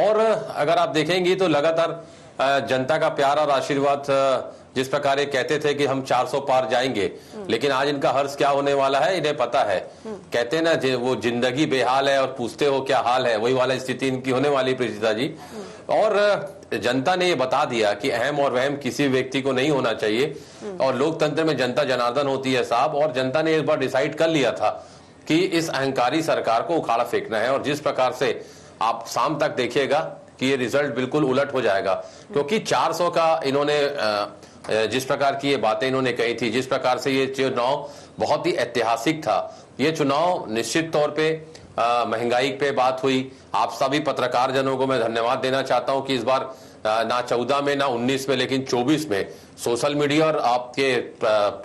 और अगर आप देखेंगे तो लगातार जनता का प्यार और आशीर्वाद, जिस प्रकार ये कहते थे कि हम 400 पार जाएंगे, लेकिन आज इनका हर्ष क्या होने वाला है इन्हें पता है। कहते हैं ना, वो जिंदगी बेहाल है और पूछते हो क्या हाल है, वही वाला स्थिति इनकी होने वाली प्रेषिता जी। और जनता ने ये बता दिया कि अहम और वहम किसी व्यक्ति को नहीं होना चाहिए और लोकतंत्र में जनता जनार्दन होती है साहब। और जनता ने इस बार डिसाइड कर लिया था कि इस अहंकारी सरकार को उखाड़ा फेंकना है। और जिस प्रकार से आप शाम तक देखिएगा कि ये रिजल्ट बिल्कुल उलट हो जाएगा, क्योंकि 400 का इन्होंने जिस प्रकार की ये बातें इन्होंने कही थी, जिस प्रकार से ये चुनाव बहुत ही ऐतिहासिक था। ये चुनाव निश्चित तौर पे महंगाई पे बात हुई। आप सभी पत्रकार जनों को मैं धन्यवाद देना चाहता हूं कि इस बार ना 14 में ना 19 में लेकिन 24 में सोशल मीडिया और आपके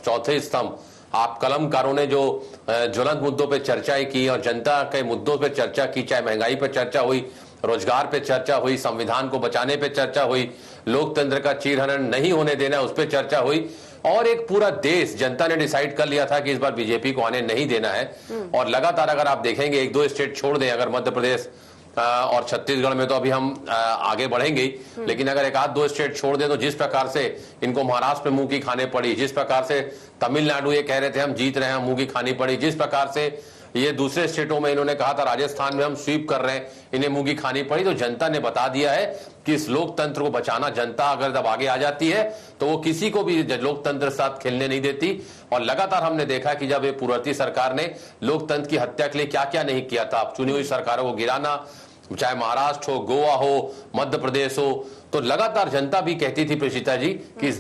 चौथे स्तंभ आप कलमकारों ने जो ज्वलंत मुद्दों पे चर्चाएं की और जनता के मुद्दों पे चर्चा की, चाहे महंगाई पे चर्चा हुई, रोजगार पे चर्चा हुई, संविधान को बचाने पे चर्चा हुई, लोकतंत्र का चीरहरण नहीं होने देना उस पर चर्चा हुई, और एक पूरा देश जनता ने डिसाइड कर लिया था कि इस बार बीजेपी को आने नहीं देना है। और लगातार अगर आप देखेंगे, एक दो स्टेट छोड़ दें, अगर मध्य प्रदेश और छत्तीसगढ़ में तो अभी हम आगे बढ़ेंगे ही, लेकिन अगर एक आध दो स्टेट छोड़ दें तो जिस प्रकार से इनको महाराष्ट्र में मुंह की खाने पड़ी, जिस प्रकार से तमिलनाडु ये कह रहे थे हम जीत रहे हैं, मुंह की खानी पड़ी, जिस प्रकार से ये दूसरे स्टेटों में इन्होंने कहा था राजस्थान में हम स्वीप कर रहे हैं, इन्हें मुंह की खानी पड़ी, तो जनता ने बता दिया है कि इस लोकतंत्र को बचाना, जनता अगर जब आगे आ जाती है तो वो किसी को भी लोकतंत्र के साथ खेलने नहीं देती। और लगातार हमने देखा कि जब ये पूर्ववर्ती सरकार ने लोकतंत्र की हत्या के लिए क्या क्या नहीं किया था, चुनी हुई सरकारों को गिराना, चाहे महाराष्ट्र हो, गोवा हो, मध्य प्रदेश हो, तो लगातार जनता भी कहती थी प्रेषिता जी कि इस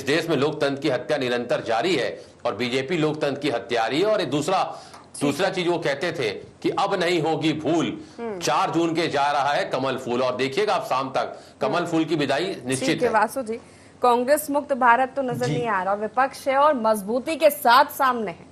देश में लोकतंत्र की हत्या निरंतर जारी है और बीजेपी लोकतंत्र की हत्यारी है। और दूसरा चीज वो कहते थे कि अब नहीं होगी भूल, 4 जून के जा रहा है कमल फूल, और देखिएगा आप शाम तक कमल फूल की विदाई निश्चित है। वासु जी, कांग्रेस मुक्त भारत तो नजर नहीं आ रहा, विपक्ष है और मजबूती के साथ सामने है।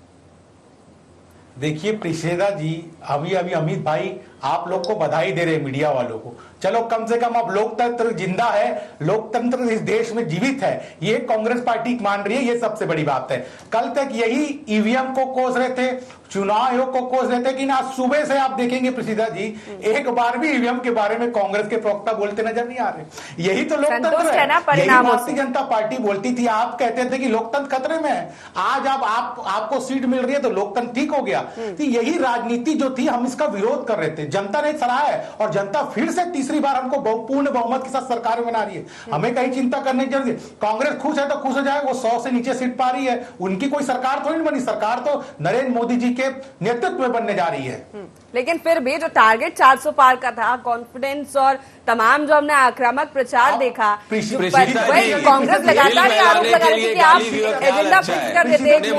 देखिए प्रिशेदा जी, अभी अमित भाई आप लोग को बधाई दे रहे मीडिया वालों को, चलो कम से कम अब लोकतंत्र जिंदा है, लोकतंत्र इस देश में जीवित है, ये कांग्रेस पार्टी मान रही है, ये सबसे बड़ी बात है। कल तक यही ईवीएम को कोस रहे थे, चुनाव आयोग को कोस रहे थे, कि आज सुबह से आप देखेंगे प्रसिद्धा जी, एक बार भी ईवीएम के बारे में कांग्रेस के प्रवक्ता बोलते नजर नहीं आ रहे। यही तो लोकतंत्र है, यही भारतीय जनता पार्टी बोलती थी। आप कहते थे कि लोकतंत्र खतरे में है, आज आपको सीट मिल रही है तो लोकतंत्र ठीक हो गया। तो यही राजनीति जो थी, हम इसका विरोध कर रहे थे, जनता ने सराहा है और जनता फिर से तीसरी बार हमको पूर्ण बहुमत के साथ सरकार बना रही है। हमें कहीं चिंता करने की जरूरत है। कांग्रेस खुश है तो खुश हो जाए, वो 100 से नीचे सीट पा रही है, उनकी कोई सरकार थोड़ी नहीं बनी, सरकार तो नरेंद्र मोदी जी के नेतृत्व में बनने जा रही है। लेकिन फिर भी जो टारगेट 400 पार का था, कॉन्फिडेंस और तमाम जो हमने आक्रामक प्रचार देखा, कांग्रेस लगातार आरोप लगा रही थी कि आप एजेंडा फिक्स कर देते,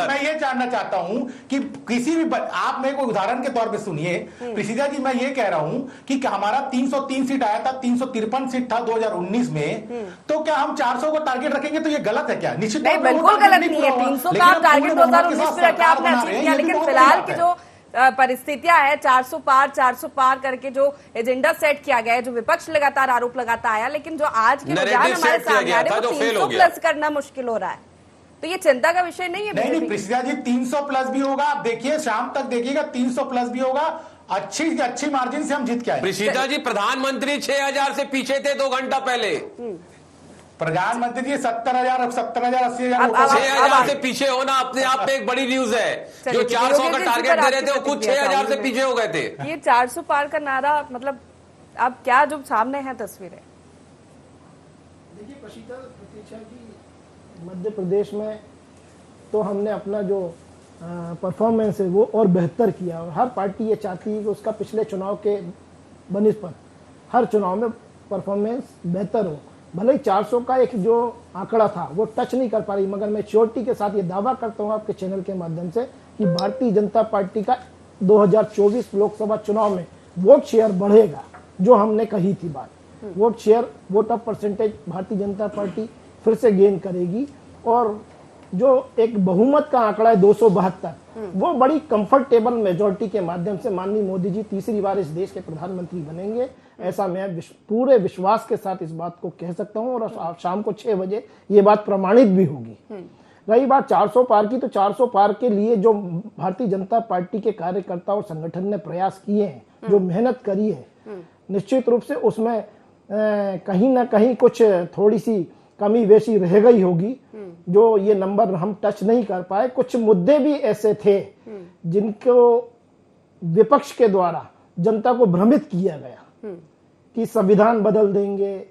मैं ये जानना चाहता हूं कि किसी भी आप मेरे को उदाहरण के तौर पे सुनिए प्रिसिदा जी, मैं ये कह रहा हूं कि हमारा 303 सीट आया था, 353 सीट था 2019 में, तो क्या हम 400 को टारगेट रखेंगे तो ये गलत है क्या? निश्चित नहीं, बिल्कुल गलत नहीं है। 300 का आप टारगेट 2019 में रखे, आपने अचीव किया, लेकिन फिलहाल की जो परिस्थितियां है, 400 पार करके जो एजेंडा सेट किया गया है, जो विपक्ष लगातार आरोप लगाता आया, लेकिन जो आज के रुझान हमारे सामने आ रहे हैं, 300 प्लस करना मुश्किल हो रहा है, तो ये चिंता का विषय नहीं है। नहीं प्रिसिदा जी, 300 प्लस भी होगा, आप देखिए शाम तक देखिएगा 300 प्लस भी होगा, अच्छी मार्जिन से हम जीत के आए। प्रिसिदा जी, प्रधानमंत्री 6000 से पीछे थे 2 घंटा पहले, प्रधानमंत्री जी 70,000 80,000 6,000 से पीछे होना अपने आप में एक बड़ी न्यूज है। जो 400 का टारगेट दे रहे थे वो खुद 6,000 से पीछे हो गए थे। ये 400 पार का नारा, मतलब अब क्या जो सामने है तस्वीरें? देखिए प्रतीक्षा जी, मध्य प्रदेश में तो हमने अपना जो परफॉर्मेंस है वो और बेहतर किया, और हर पार्टी ये चाहती है कि उसका पिछले चुनाव के बनिस्बत हर चुनाव में परफॉर्मेंस बेहतर हो। भले ही 400 का एक जो आंकड़ा था वो टच नहीं कर पा रही, मगर मैं श्योरिटी के साथ ये दावा करता हूँ आपके चैनल के माध्यम से कि भारतीय जनता पार्टी का 2024 लोकसभा चुनाव में वोट शेयर बढ़ेगा, जो हमने कही थी बात। Vote share, vote of percentage Bharatiya Janata party फिर से गेन करेगी, और जो एक बहुमत का आंकड़ा है 272, वो बड़ी कंफर्टेबल मेजोरिटी के माध्यम से माननीय मोदी जी तीसरी बार इस देश के प्रधानमंत्री बनेंगे, ऐसा मैं पूरे विश्वास के साथ इस बात को कह सकता हूं, और शाम को 6 बजे ये बात प्रमाणित भी होगी। रही बात 400 पार की, तो 400 पार के लिए जो भारतीय जनता पार्टी के कार्यकर्ता और संगठन ने प्रयास किए हैं, जो मेहनत करी है, निश्चित रूप से उसमें कहीं ना कहीं कुछ थोड़ी सी कमी बेशी रह गई होगी, जो ये नंबर हम टच नहीं कर पाए। कुछ मुद्दे भी ऐसे थे जिनको विपक्ष के द्वारा जनता को भ्रमित किया गया कि संविधान बदल देंगे,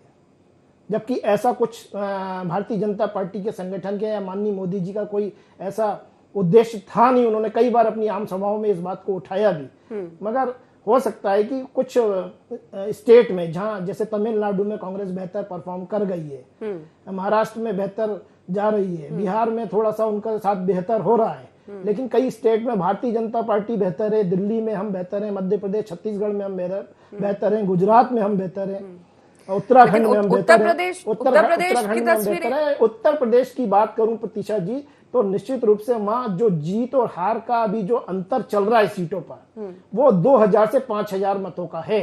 जबकि ऐसा कुछ भारतीय जनता पार्टी के संगठन के या माननीय मोदी जी का कोई ऐसा उद्देश्य था नहीं। उन्होंने कई बार अपनी आम सभाओं में इस बात को उठाया भी, मगर हो सकता है कि कुछ स्टेट में, जहां जैसे तमिलनाडु में कांग्रेस बेहतर परफॉर्म कर गई है, महाराष्ट्र में बेहतर जा रही है, बिहार में थोड़ा सा उनका साथ बेहतर हो रहा है, लेकिन कई स्टेट में भारतीय जनता पार्टी बेहतर है। दिल्ली में हम बेहतर हैं, मध्य प्रदेश छत्तीसगढ़ में हम बेहतर हैं, गुजरात में हम बेहतर हैं। उत्तराखंड में हम उत्तर बेहतर हैं। प्रदेश की उत्तराखंड में हम तस्वीरें बेहतर हैं। उत्तर प्रदेश की बात करूं प्रतीक्षा जी, तो निश्चित रूप से वहां जो जीत और हार का अभी जो अंतर चल रहा है सीटों पर, वो 2000 से 5000 मतों का है।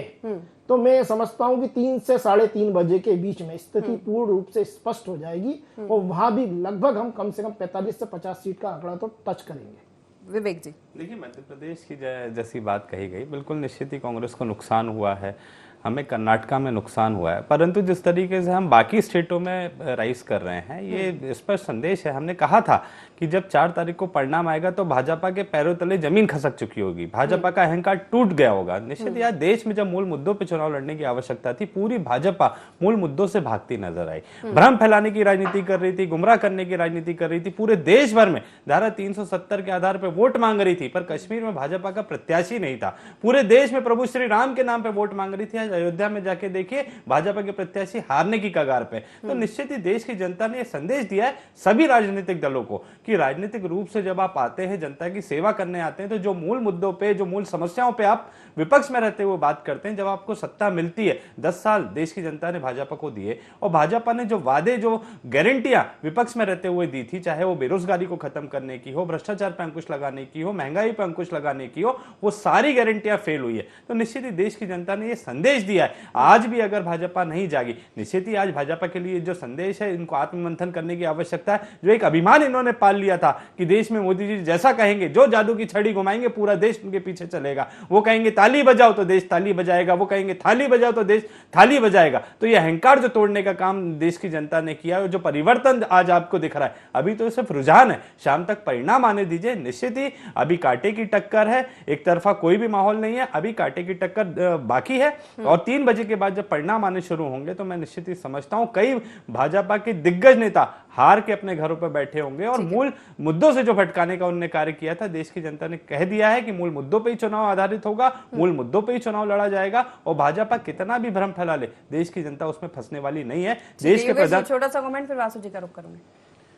तो मैं समझता हूं कि 3 से 3:30 बजे के बीच में स्थिति पूर्ण रूप से स्पष्ट हो जाएगी और वहां भी लगभग हम कम से कम 45 से 50 सीट का आंकड़ा तो टच करेंगे। विवेक जी, देखिए, मध्य प्रदेश की जैसी बात कही गई, बिल्कुल निश्चित ही कांग्रेस को नुकसान हुआ है, हमें कर्नाटका में नुकसान हुआ है, परंतु जिस तरीके से हम बाकी स्टेटों में राइज कर रहे हैं, ये स्पष्ट संदेश है। हमने कहा था कि जब 4 तारीख को परिणाम आएगा तो भाजपा के पैरों तले जमीन खसक चुकी होगी, भाजपा का अहंकार टूट गया होगा। निश्चित यार, देश में जब मूल मुद्दों पर चुनाव लड़ने की आवश्यकता थी, पूरी भाजपा मूल मुद्दों से भागती नजर आई, भ्रम फैलाने की राजनीति कर रही थी, गुमराह करने की राजनीति कर रही थी, पूरे देश भर में धारा 370 के आधार पर वोट मांग रही थी, पर कश्मीर में भाजपा का प्रत्याशी नहीं था। पूरे देश में प्रभु श्री राम के नाम पर वोट मांग रही थी। आज अयोध्या में जाके देखिए, भाजपा के प्रत्याशी हारने की कगार पे। तो निश्चित ही देश की जनता ने यह संदेश दिया है सभी राजनीतिक दलों को कि राजनीतिक रूप से जब आप आते हैं, जनता की सेवा करने आते हैं, तो जो मूल मुद्दों पे, जो मूल समस्याओं पे आप विपक्ष में रहते हुए बात करते हैं, जब आपको सत्ता मिलती है, 10 साल देश की जनता ने भाजपा को दिए और भाजपा ने जो वादे, जो गारंटियां विपक्ष में रहते हुए दी थी, चाहे वो बेरोजगारी को खत्म करने की हो, भ्रष्टाचार पर अंकुश लगाने की हो, महंगाई पर अंकुश लगाने की हो, वो सारी गारंटियां फेल हुई है। तो निश्चित ही देश की जनता ने यह संदेश दिया है। आज भी अगर भाजपा नहीं जागी, निश्चित ही आज भाजपा के लिए जो संदेश है, इनको आत्ममंथन करने की आवश्यकता है। जो एक अभिमान इन्होंने पाल लिया था कि देश में मोदी जी जैसा कहेंगे, जो जादू की छड़ी घुमाएंगे, पूरा देश उनके पीछे चलेगा। वो कहेंगे ताली बजाओ तो देश ताली बजाएगा, वो कहेंगे थाली बजाओ तो देश थाली बजाएगा। तो ये अहंकार जो तोड़ने का काम देश की जनता ने किया और जो परिवर्तन आज आपको दिख रहा है, अभी तो सिर्फ रुझान है, शाम तक परिणाम आने दीजिए। निश्चित ही अभी कांटे की टक्कर है, एक तरफा कोई भी माहौल नहीं है, अभी कांटे की टक्कर बाकी है। और 3 बजे के बाद जब परिणाम आने शुरू होंगे तो मैं निश्चित ही समझता हूं कई भाजपा के दिग्गज नेता हार के अपने घरों पर बैठे होंगे और मूल मुद्दों से जो भटकाने का उन्होंने कार्य किया था, देश की जनता ने कह दिया है कि मूल मुद्दों पे ही चुनाव आधारित होगा, मूल मुद्दों पे ही चुनाव लड़ा जाएगा और भाजपा कितना भी भ्रम फैला ले, देश की जनता उसमें फंसने वाली नहीं है। देश के प्रधान, छोटा सा कमेंट फिर वासु जी का रुख करूंगी।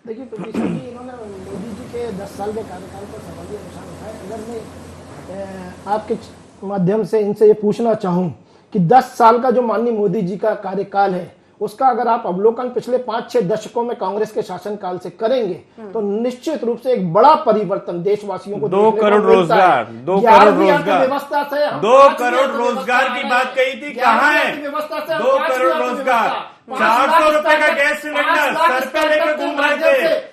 देखिए प्रतीक्षा जी, इन्होंने मोदी जी के 10 साल के कार्यकाल पर सवालिया निशान उठाए। अगर मैं आपके माध्यम से इनसे ये पूछना चाहूं कि 10 साल का जो माननीय मोदी जी का कार्यकाल है, उसका अगर आप अवलोकन पिछले 5-6 दशकों में कांग्रेस के शासनकाल से करेंगे तो निश्चित रूप से एक बड़ा परिवर्तन देशवासियों को 2 करोड़ रोजगार, 2 करोड़ रोजगार, व्यवस्था से 2 करोड़ रोजगार की बात कही थी, कहाँ है 2 करोड़ रोजगार? 400 रुपए का गैस सिलेंडर सर पे लेकर घूम रहे थे,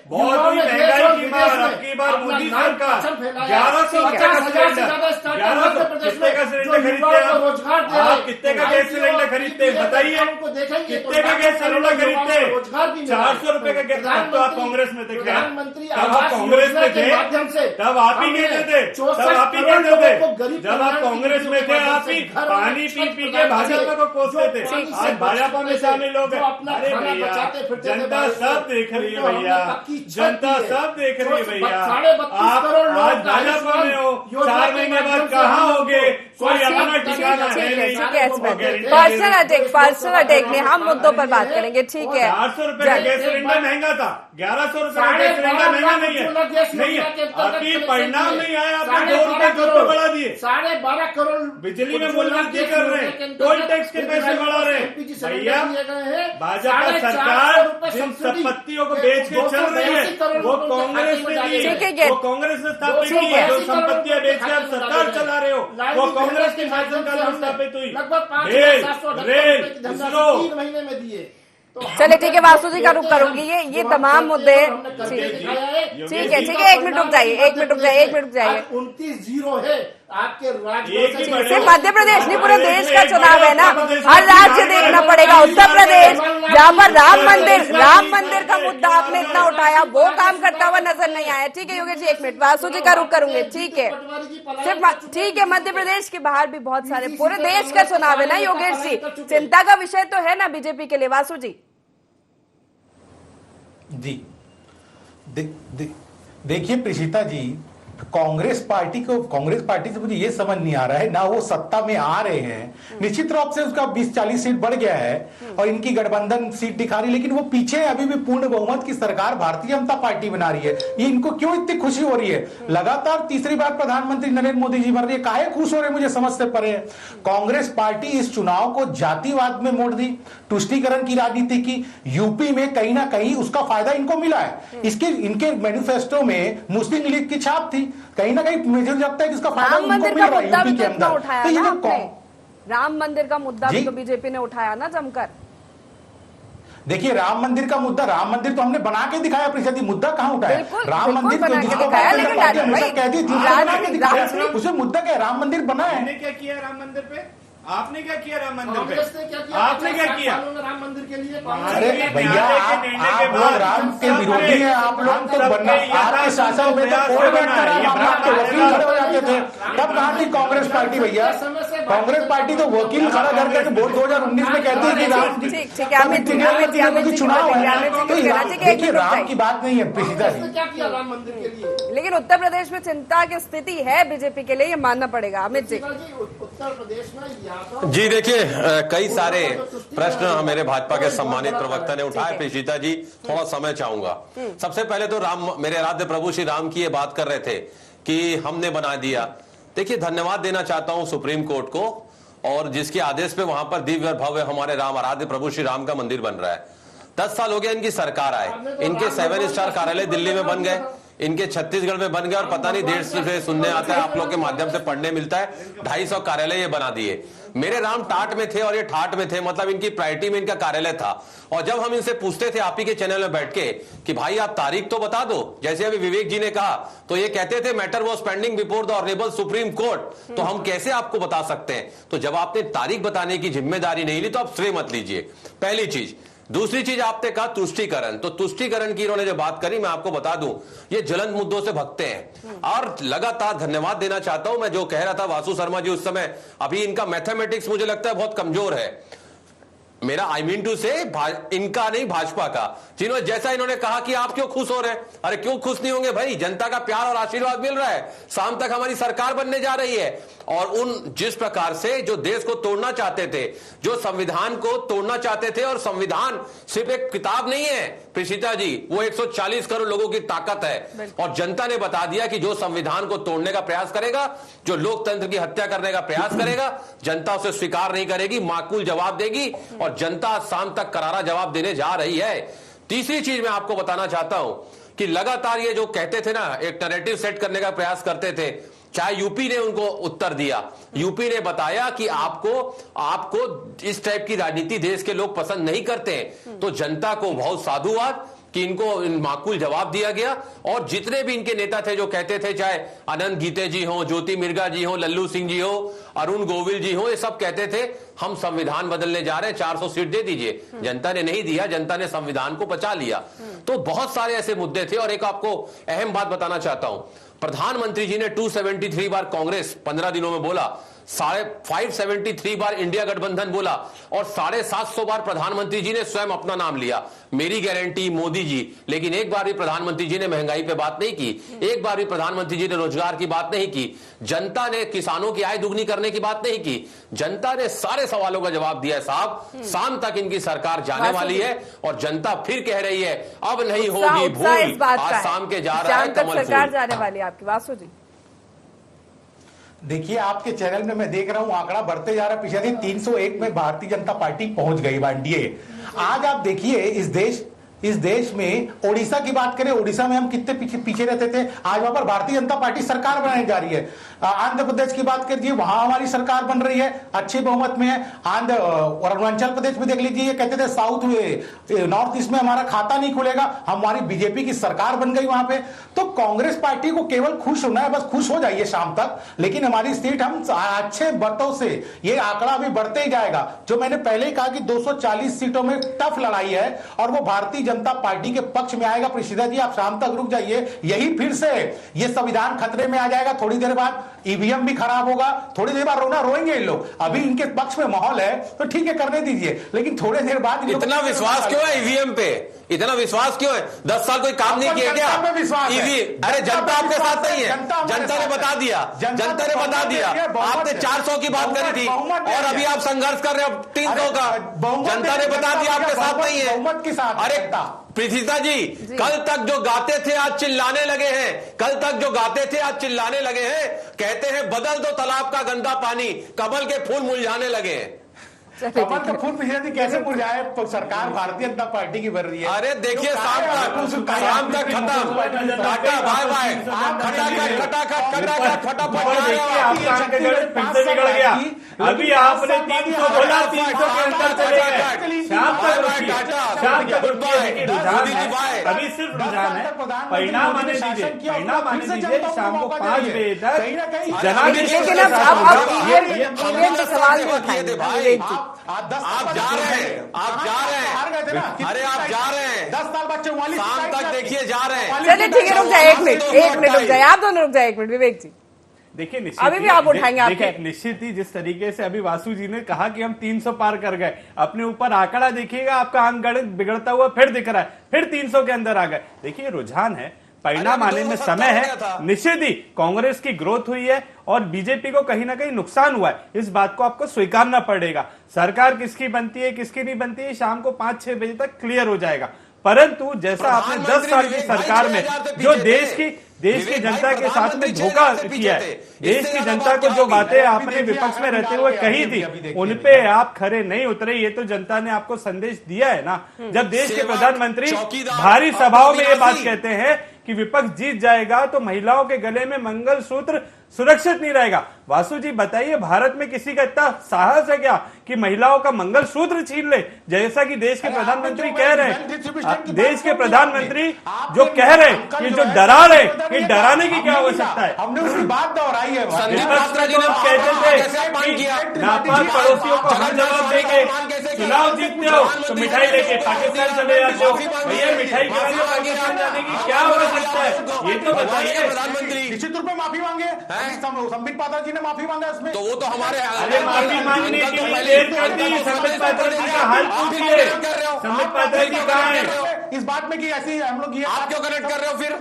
बहुत ही महंगाई की मार। अब की बार मोदी सरकार 1150 का सिलेंडर, 1100 कितने का सिलेंडर खरीदते हैं आप? कितने का गैस सिलेंडर खरीदते हैं बताइए, कितने का गैस सिलेंडर खरीदते हैं? 400 रुपए का गैस। तब तो आप कांग्रेस में थे, तब आप कांग्रेस में थे, तब आप ही कहते थे, तब आप ही कहते थे, जब आप कांग्रेस में थे आप ही पानी पी पी के भाजपा को कोसते थे। आज भाजपा में शामिल हो गए। अरे भैया, जनता सब देख रही है भैया, जनता सब देख रही है भैया। आप आज भाजपा में हो, 4 महीने बाद कहाँ होगे? कोई अपना ठिकाना है नहीं। पर्सनल अटैक नहीं, हम मुद्दों पर बात करेंगे, ठीक है। 400 रुपए का गैस सिलेंडर महंगा था, 1100 रुपए का गैस सिलेंडर महंगा नहीं है। अभी परिणाम नहीं आया, आपने 2 रुपए जोर बढ़ा दिए, 12.5 करोड़ बिजली में मूल्यवृद्धि कर रहे हैं, टोल टैक्स के पैसे बढ़ा रहे हैं। भैया, भाजपा सरकार जिन संपत्तियों को बेच के चल रही है वो कांग्रेस ने दी है, वो कांग्रेस ने स्थापित की है। जो संपत्तियां बेच के आप सरकार चला रहे हो वो कांग्रेस के शासनकाल में स्थापित हुई। रेल, इसरो 3 महीने में दिए। चले ठीक है, वासु जी का रुख करूंगी। ये तमाम मुद्दे ठीक है, 1 मिनट रुक जाइए, 1 मिनट रुक जाइए, 1 मिनट रुक जाइए। 29-0 है आपके राज्य, सिर्फ मध्य प्रदेश नहीं, पूरे देश का चुनाव है ना, हर राज्य देखना पड़ेगा। उत्तर प्रदेश जहाँ पर राम मंदिर का मुद्दा आपने इतना उठाया, वो काम करता हुआ नजर नहीं आया। ठीक है योगेश जी, 1 मिनट, वासु जी का रुख करूंगे। ठीक है, सिर्फ ठीक है, मध्य प्रदेश के बाहर भी बहुत सारे, पूरे देश का चुनाव है ना योगेश जी, चिंता का विषय तो है ना बीजेपी के लिए। वासु जी जी देखिए प्रीशिता जी, कांग्रेस पार्टी से मुझे ये समझ नहीं आ रहा है, ना वो सत्ता में आ रहे हैं, निश्चित रूप से उसका 20-40 सीट बढ़ गया है और इनकी गठबंधन सीट दिखा रही है, लेकिन वो पीछे अभी भी पूर्ण बहुमत की सरकार भारतीय जनता पार्टी बना रही है। ये इनको क्यों इतनी खुशी हो रही है? लगातार तीसरी बार प्रधानमंत्री नरेंद्र मोदी जी बन रही है, काहे खुश हो रहे मुझे समझ से परे है। कांग्रेस पार्टी इस चुनाव को जातिवाद में मोड़ दी, तुष्टीकरण की राजनीति की, यूपी में कहीं ना कहीं उसका फायदा इनको मिला है। इनके मैनिफेस्टो में मुस्लिम लीग की छाप थी, कहीं ना कहीं मुझे लगता है कि इसका फायदा राम मंदिर का मुद्दा भी तो उठाया ना आपने। अंदर राम मंदिर का मुद्दा भी तो बीजेपी ने उठाया ना जमकर। देखिए राम मंदिर का मुद्दा, राम मंदिर तो हमने बना के दिखाया, प्रीशा जी, मुद्दा कहाँ उठाया? राम मंदिर बना के जिसको दिखाया, लेकिन उसे मुद्दा क्या है? राम मंदिर बना है। क्या किया राम मंदिर पे? आपने क्या किया राम मंदिर पे? आपने क्या किया राम मंदिर के लिए? अरे भैया आप लोग राम के विरोधी हैं, आप लोग तो बनना, आपके शासन में तो कोई बैठता रहा, आप तो वकील खड़े हो जाते थे, तब कहाँ थी कांग्रेस पार्टी? भैया कांग्रेस पार्टी तो वकील खड़ा करके वोट 2019 में कहती है कि राम चुनाव है। देखिए राम की बात नहीं है प्रीशिता जी। क्या किया राम मंदिर के लिए? लेकिन उत्तर प्रदेश में चिंता की स्थिति है बीजेपी के लिए, ये मानना पड़ेगा। अमित जी, उत्तर प्रदेश में जी देखिए, कई सारे प्रश्न मेरे भाजपा के सम्मानित प्रवक्ता ने उठाए। प्रीशिता जी, थोड़ा समय चाहूंगा। सबसे पहले तो राम, मेरे आराध्य प्रभु श्री राम की ये बात कर रहे थे कि हमने बना दिया। देखिए, धन्यवाद देना चाहता हूं सुप्रीम कोर्ट को, और जिसके आदेश पे वहां पर दिव्य भव्य हमारे राम, आराध्य प्रभु श्री राम का मंदिर बन रहा है। 10 साल हो गया इनकी सरकार आए, इनके 7 स्टार कार्यालय दिल्ली में बन गए, इनके छत्तीसगढ़ में बन गया, और पता नहीं देश से सुनने आता है, आप लोग के माध्यम से पढ़ने मिलता है, 250 कार्यालय ये बना दिए। मेरे राम टाट में थे और ये ठाट में थे, मतलब इनकी प्रायोरिटी में इनका कार्यालय था। और जब हम इनसे पूछते थे आप ही के चैनल में बैठ के कि भाई आप तारीख तो बता दो, जैसे अभी विवेक जी ने कहा, तो ये कहते थे matter was pending before the honourable supreme court, तो हम कैसे आपको बता सकते हैं? तो जब आपने तारीख बताने की जिम्मेदारी नहीं ली तो आप श्रेय मत लीजिए, पहली चीज। दूसरी चीज, आपने कहा तुष्टीकरण, तो तुष्टीकरण की इन्होंने जो बात करी, मैं आपको बता दूं, ये ज्वलंत मुद्दों से भगते हैं। और लगातार धन्यवाद देना चाहता हूं, मैं जो कह रहा था वासु शर्मा जी उस समय, अभी इनका मैथमेटिक्स मुझे लगता है बहुत कमजोर है। मेरा आई मीन टू से इनका नहीं, भाजपा का, जिन्होंने जैसा इन्होंने कहा कि आप क्यों खुश हो रहे हैं। अरे क्यों खुश नहीं होंगे भाई, जनता का प्यार और आशीर्वाद मिल रहा है, शाम तक हमारी सरकार बनने जा रही है। और उन जिस प्रकार से जो देश को तोड़ना चाहते थे, जो संविधान को तोड़ना चाहते थे, और संविधान सिर्फ एक किताब नहीं है प्रीशिता जी, वो 140 करोड़ लोगों की ताकत है। और जनता ने बता दिया कि जो संविधान को तोड़ने का प्रयास करेगा, जो लोकतंत्र की हत्या करने का प्रयास करेगा, जनता उसे स्वीकार नहीं करेगी, माकूल जवाब देगी, और जनता शाम तक करारा जवाब देने जा रही है। तीसरी चीज मैं आपको बताना चाहता हूं कि लगातार ये जो कहते थे ना, एक नैरेटिव सेट करने का प्रयास करते थे, चाहे यूपी ने उनको उत्तर दिया, यूपी ने बताया कि आपको इस टाइप की राजनीति देश के लोग पसंद नहीं करते, तो जनता को बहुत साधुवाद कि इनको माकूल जवाब दिया गया। और जितने भी इनके नेता थे जो कहते थे, चाहे अनंत गीते जी हो, ज्योति मिर्गा जी हो, लल्लू सिंह जी हो, अरुण गोविल जी हो, ये सब कहते थे हम संविधान बदलने जा रहे हैं, 400 सीट दे दीजिए। जनता ने नहीं दिया, जनता ने संविधान को बचा लिया। तो बहुत सारे ऐसे मुद्दे थे। और एक आपको अहम बात बताना चाहता हूं, प्रधानमंत्री जी ने 273 बार कांग्रेस 15 दिनों में बोला, 573 बार इंडिया गठबंधन बोला, और 750 बार प्रधानमंत्री जी ने स्वयं अपना नाम लिया, मेरी गारंटी, मोदी जी। लेकिन एक बार भी प्रधानमंत्री जी ने महंगाई पे बात नहीं की, एक बार भी प्रधानमंत्री जी ने रोजगार की बात नहीं की, जनता ने किसानों की आय दुगनी करने की बात नहीं की। जनता ने सारे सवालों का जवाब दिया है साहब। शाम तक इनकी सरकार जाने वाली है, और जनता फिर कह रही है अब नहीं होगी भूल, आज शाम के जा रहा है कमल सरकार जाने वाली है आपकी। वासु जी, देखिए आपके चैनल में मैं देख रहा हूं आंकड़ा बढ़ते जा रहा है। पिछले दिन 301 में भारतीय जनता पार्टी पहुंच गई एनडीए। आज आप देखिए इस देश में ओडिशा की बात करें, ओडिशा में हम कितने पीछे रहते थे, आज वहां पर भारतीय जनता पार्टी सरकार बनाने जा रही है। आंध्र प्रदेश की बात करिए, वहां हमारी सरकार बन रही है, अच्छे बहुमत में है। आंध्र और अरुणाचल प्रदेश में देख लीजिए, ये कहते थे साउथ में, नॉर्थ ईस्ट में हमारा खाता नहीं खुलेगा, हमारी बीजेपी की सरकार बन गई वहां पे। तो कांग्रेस पार्टी को केवल खुश होना है, बस खुश हो जाइए शाम तक, लेकिन हमारी सीट हम अच्छे मतों से, ये आंकड़ा अभी बढ़ते ही जाएगा। जो मैंने पहले ही कहा कि 240 सीटों में टफ लड़ाई है, और वो भारतीय जनता पार्टी के पक्ष में आएगा। प्रीशिता जी आप शाम तक रुक जाइए, यही फिर से ये संविधान खतरे में आ जाएगा। थोड़ी देर बाद ईवीएम भी खराब होगा, थोड़ी देर बाद रोएंगे इन लोग। अभी इनके पक्ष में माहौल है तो ठीक है, करने दीजिए, लेकिन थोड़ी देर बाद इतना विश्वास क्यों है ईवीएम पे? इतना विश्वास क्यों है? 10 साल कोई काम नहीं किया क्या? ईवी, अरे जनता आपके साथ नहीं है, जनता ने बता दिया, जनता ने बता दिया। आपने 400 की बात करी थी और अभी आप संघर्ष कर रहे हो 300 का। जनता ने बता दिया आपके साथ नहीं है। अरे प्रीतिता जी, कल तक जो गाते थे आज चिल्लाने लगे हैं, कल तक जो गाते थे आज चिल्लाने लगे हैं। कहते हैं बदल दो तालाब का गंदा पानी, कमल के फूल मुरझाने लगे हैं। कमल का फूल पिछले कैसे मुरझाए? सरकार भारतीय जनता पार्टी की बन रही है। अरे देखिए शाम तक खत्म, टाटा बाय बाय, खटाखट खटाखट खटाखट फटाफट। बिगड़ गया। अभी आपने 300 बोला, 300 के अंतर चले गए। शाम तक गुड बाय। अभी सिर्फ रुझान है, परिणाम आने दीजिए, परिणाम आने दीजिए। शाम को 5 बजे तक जनादेश। सवाल में उठाए थे भाई, आप जा रहे हैं, आप जा रहे हैं, अरे आप जा रहे हैं 10 साल बाद 44 शाम तक देखिए जा रहे हैं। चलिए ठीक है, रुक जाए 1 मिनट रुक जाए, आप दोनों रुक जाए 1 मिनट। विवेक जी देखिए, अभी भी आप उठाएंगे आप देखिए निश्चित ही जिस तरीके से अभी वासु जी ने कहा कि हम 300 पार कर गए, अपने ऊपर आंकड़ा देखिएगा, आपका अंक बिगड़ता हुआ फिर दिख रहा है, फिर 300 के अंदर आ गए। देखिए रुझान है, परिणाम आने में समय है। निश्चित ही कांग्रेस की ग्रोथ हुई है और बीजेपी को कहीं ना कहीं नुकसान हुआ है, इस बात को आपको स्वीकारना पड़ेगा। सरकार किसकी बनती है किसकी नहीं बनती है शाम को 5-6 बजे तक क्लियर हो जाएगा। परंतु जैसा आपने 10 साल की सरकार में जो देश की जनता के साथ में धोखा किया है, देश की जनता को जो बातें आपने विपक्ष में रहते हुए कही थी उनपे आप खरे नहीं उतरे। ये तो जनता ने आपको संदेश दिया है ना, जब देश के प्रधानमंत्री भारी सभाओं में ये बात कहते हैं कि विपक्ष जीत जाएगा तो महिलाओं के गले में मंगलसूत्र सुरक्षित नहीं रहेगा। वासु जी बताइए, भारत में किसी का इतना साहस है क्या कि महिलाओं का मंगलसूत्र छीन ले, जैसा कि देश के प्रधानमंत्री कह रहे हैं। देश के प्रधानमंत्री जो कह रहे हैं कि जो डरा रहे, ये डराने की क्या आवश्यकता है? हमने उसकी बात दोहराई है। कहते थे कि नापाक पड़ोसियों को हम जवाब देंगे, चुनाव जीतते हो तो मिठाई लेके पाकिस्तान चले जाते हो। भैया मिठाई खिलाने पाकिस्तान जाने की क्या आवश्यकता है, ये तो बताइए। प्रधानमंत्री निश्चित रूप में माफी मांगे, संबित पात्रा जी ने माफी मांगा इसमें, तो वो तो हमारे माफी मांगने के लिए देर कर दी। संबित पात्रा जी का हाल पूछिए, संबित पात्रा जी कहाँ है इस बात में कि ऐसी हम लोग ये आप क्यों कनेक्ट कर रहे हो? फिर